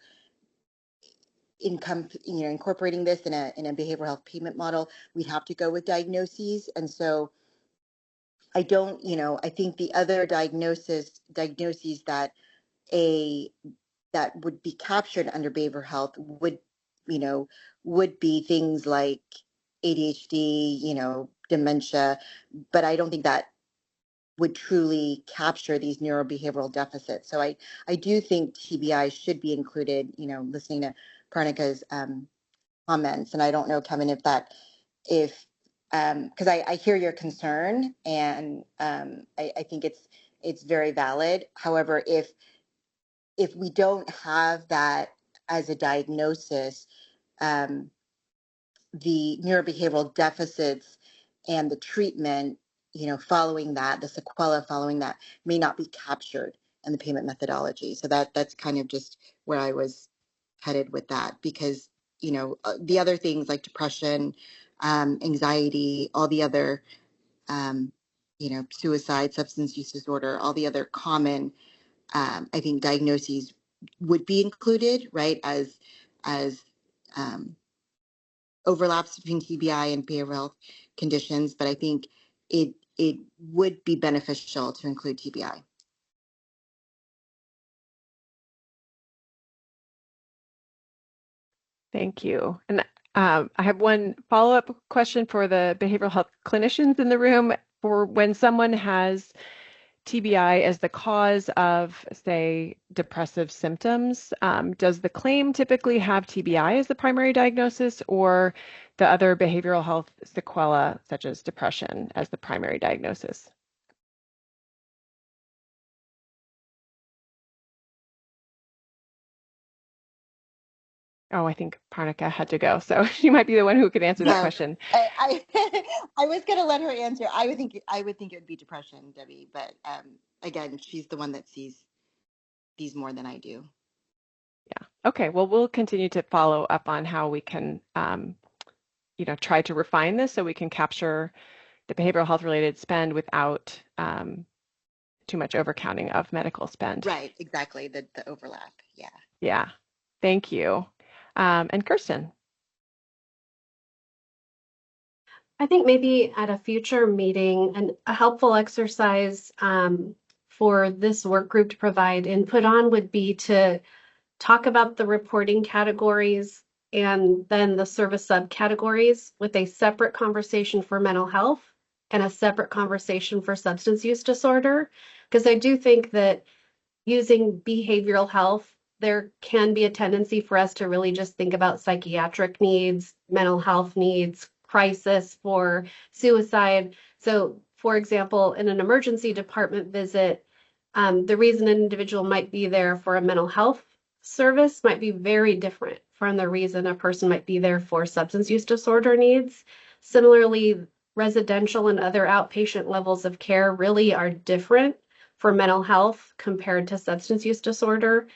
income, you know, incorporating this in a behavioral health payment model, we'd have to go with diagnoses. And so I don't, you know, I think the other diagnoses that would be captured under behavioral health would, you know, would be things like ADHD, you know, dementia, but I don't think that would truly capture these neurobehavioral deficits. So I do think TBI should be included, you know, listening to Parnica's comments. And I don't know, Kevin, if because I hear your concern, and I think it's very valid. However, if we don't have that as a diagnosis, the neurobehavioral deficits and the treatment, you know, following that, the sequela following that may not be captured in the payment methodology. So that's kind of just where I was headed with that, because, you know, the other things like depression, anxiety, all the other, you know, suicide, substance use disorder, all the other common, I think diagnoses would be included, right, as overlaps between TBI and behavioral health conditions, but I think it would be beneficial to include TBI. Thank you. And I have one follow-up question for the behavioral health clinicians in the room. For when someone has TBI as the cause of, say, depressive symptoms, does the claim typically have TBI as the primary diagnosis, or the other behavioral health sequela, such as depression, as the primary diagnosis? Oh, I think Parnica had to go, so she might be the one who could answer that question. I was going to let her answer. I would think it would be depression, Debbie, but again, she's the one that sees these more than I do. Yeah. Okay. Well, we'll continue to follow up on how we can, you know, try to refine this so we can capture the behavioral health related spend without too much overcounting of medical spend. Right. Exactly. The overlap. Yeah. Yeah. Thank you. And Kirsten. I think maybe at a future meeting, a helpful exercise for this work group to provide input on would be to talk about the reporting categories and then the service subcategories with a separate conversation for mental health and a separate conversation for substance use disorder. Because I do think that using behavioral health, there can be a tendency for us to really just think about psychiatric needs, mental health needs, crisis for suicide. So, for example, in an emergency department visit, the reason an individual might be there for a mental health service might be very different from the reason a person might be there for substance use disorder needs. Similarly, residential and other outpatient levels of care really are different for mental health compared to substance use disorder.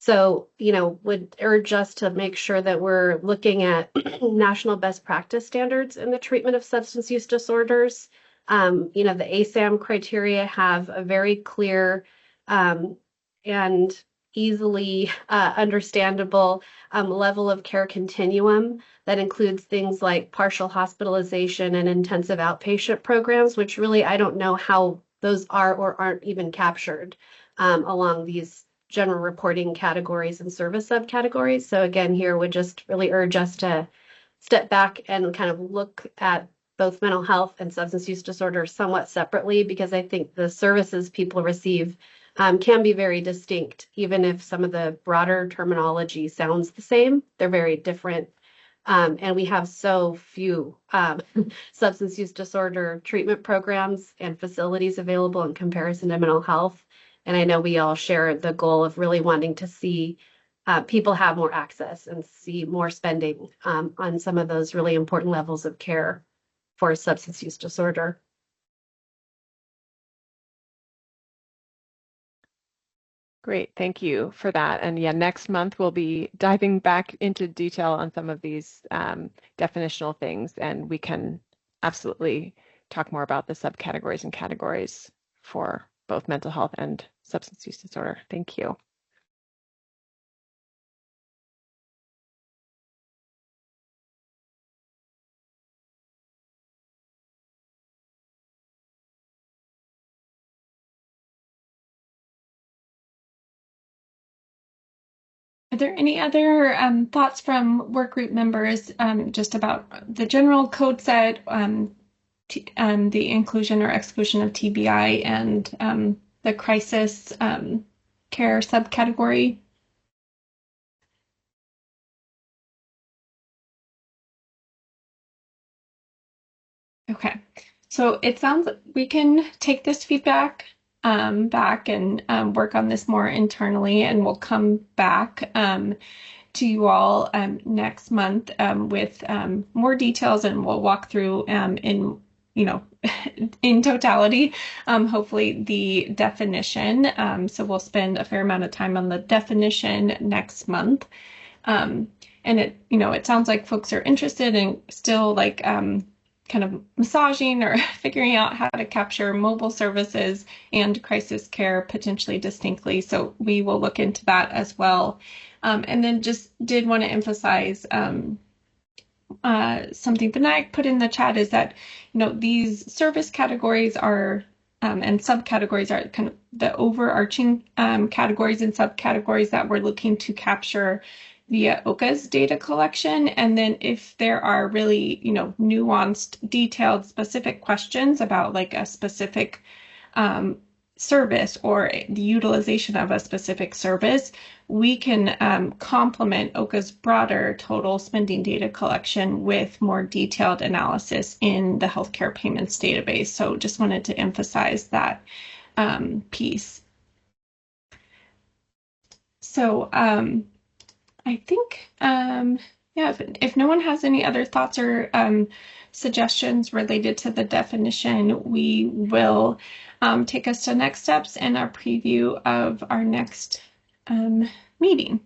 So, would urge us to make sure that we're looking at national best practice standards in the treatment of substance use disorders. The ASAM criteria have a very clear and easily understandable level of care continuum that includes things like partial hospitalization and intensive outpatient programs, which really I don't know how those are or aren't even captured along these general reporting categories and service subcategories. So again, here would just really urge us to step back and kind of look at both mental health and substance use disorder somewhat separately, because I think the services people receive can be very distinct, even if some of the broader terminology sounds the same. They're very different. And we have so few substance use disorder treatment programs and facilities available in comparison to mental health. And I know we all share the goal of really wanting to see people have more access and see more spending on some of those really important levels of care for substance use disorder. Great, thank you for that. And yeah, next month we'll be diving back into detail on some of these definitional things, and we can absolutely talk more about the subcategories and categories for both mental health and substance use disorder. Thank you. Are there any other thoughts from work group members just about the general code set, the inclusion or exclusion of TBI, and the crisis care subcategory? Okay, so it sounds like we can take this feedback back and work on this more internally, and we'll come back to you all next month with more details, and we'll walk through in in totality, hopefully the definition. So we'll spend a fair amount of time on the definition next month. And it sounds like folks are interested in still like kind of massaging or figuring out how to capture mobile services and crisis care potentially distinctly. So we will look into that as well. And then just did want to emphasize something Vinayak put in the chat is that, these service categories are and subcategories are kind of the overarching categories and subcategories that we're looking to capture via OHCA's data collection. And then if there are really, nuanced, detailed, specific questions about like a specific service or the utilization of a specific service, we can complement OHCA's broader total spending data collection with more detailed analysis in the healthcare payments database. So just wanted to emphasize that piece. So I think, if no one has any other thoughts or suggestions related to the definition, we will take us to next steps and our preview of our next meeting.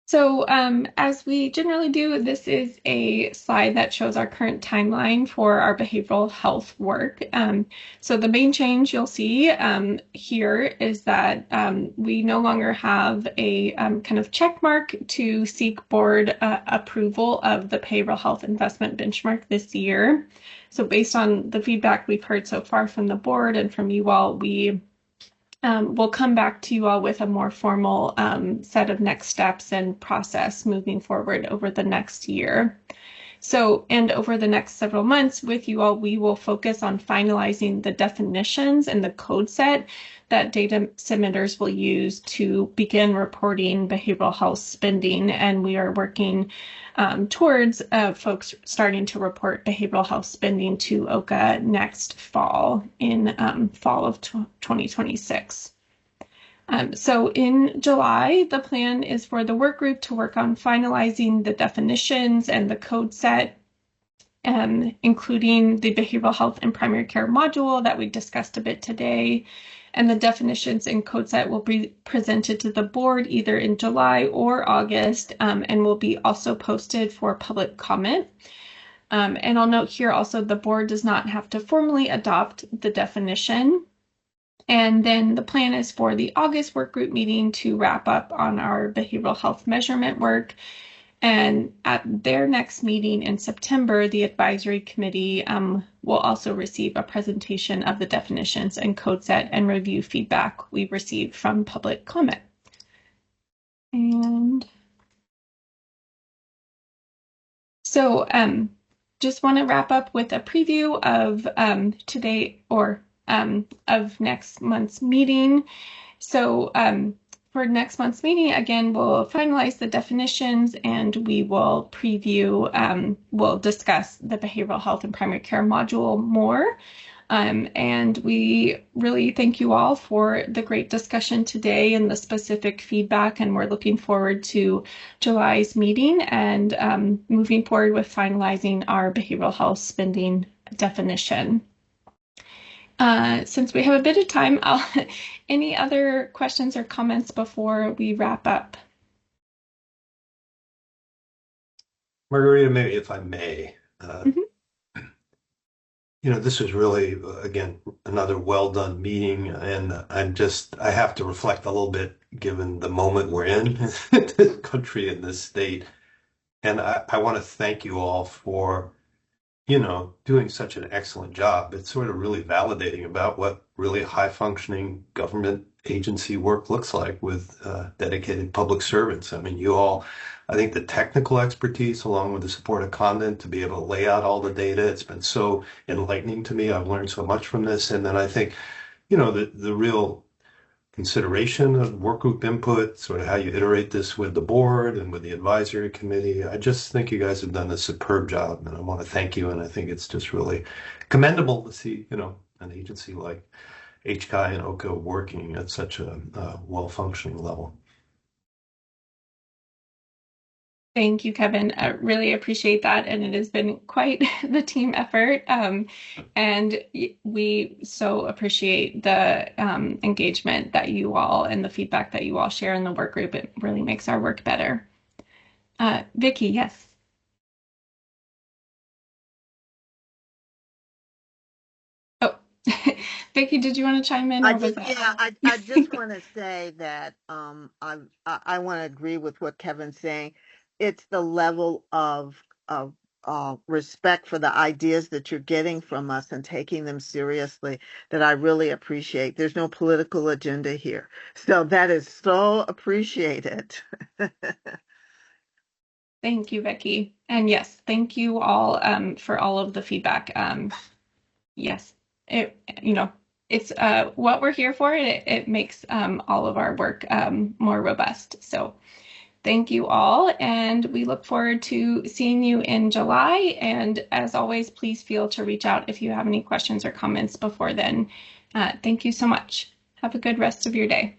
So as we generally do, this is a slide that shows our current timeline for our behavioral health work. So the main change you'll see here is that we no longer have a kind of check mark to seek board approval of the behavioral health investment benchmark this year. So based on the feedback we've heard so far from the board and from you all, we we'll come back to you all with a more formal set of next steps and process moving forward over the next year. So, and over the next several months with you all, we will focus on finalizing the definitions and the code set that data submitters will use to begin reporting behavioral health spending. And we are working towards folks starting to report behavioral health spending to OHCA next fall, in fall of 2026. So in July, the plan is for the work group to work on finalizing the definitions and the code set, including the behavioral health and primary care module that we discussed a bit today. And the definitions and code set will be presented to the board either in July or August, and will be also posted for public comment. And I'll note here also the board does not have to formally adopt the definition. And then the plan is for the August work group meeting to wrap up on our behavioral health measurement work. And at their next meeting in September, the advisory committee will also receive a presentation of the definitions and code set and review feedback we received from public comment. And so just want to wrap up with a preview of today, or of next month's meeting. So for next month's meeting, again, we'll finalize the definitions and we will preview, we'll discuss the behavioral health and primary care module more. And we really thank you all for the great discussion today and the specific feedback. And we're looking forward to July's meeting and moving forward with finalizing our behavioral health spending definition. Since we have a bit of time, any other questions or comments before we wrap up? Margarita, maybe if I may, you know, this was really, again, another well done meeting, and I have to reflect a little bit given the moment we're in this country and this state. And I want to thank you all for, you know, doing such an excellent job. It's sort of really validating about what really high functioning government agency work looks like with dedicated public servants. I mean, you all, I think the technical expertise along with the support of content to be able to lay out all the data, it's been so enlightening to me. I've learned so much from this. And then I think, you know, the real consideration of work group input, sort of how you iterate this with the board and with the advisory committee. I just think you guys have done a superb job, and I want to thank you. And I think it's just really commendable to see, you know, an agency like OHCA and OHCA working at such a well-functioning level. Thank you, Kevin. I really appreciate that. And it has been quite the team effort. And we so appreciate the engagement that you all and the feedback that you all share in the work group. It really makes our work better. Vicki, yes. Oh, Vicki, did you want to chime in? I just want to say that I want to agree with what Kevin's saying. It's the level of respect for the ideas that you're getting from us and taking them seriously that I really appreciate. There's no political agenda here. So that is so appreciated. Thank you, Vicki. And yes, thank you all for all of the feedback. Yes, you know, it's what we're here for. It makes all of our work more robust. So thank you all, and we look forward to seeing you in July. And as always, please feel to reach out if you have any questions or comments before then. Thank you so much. Have a good rest of your day.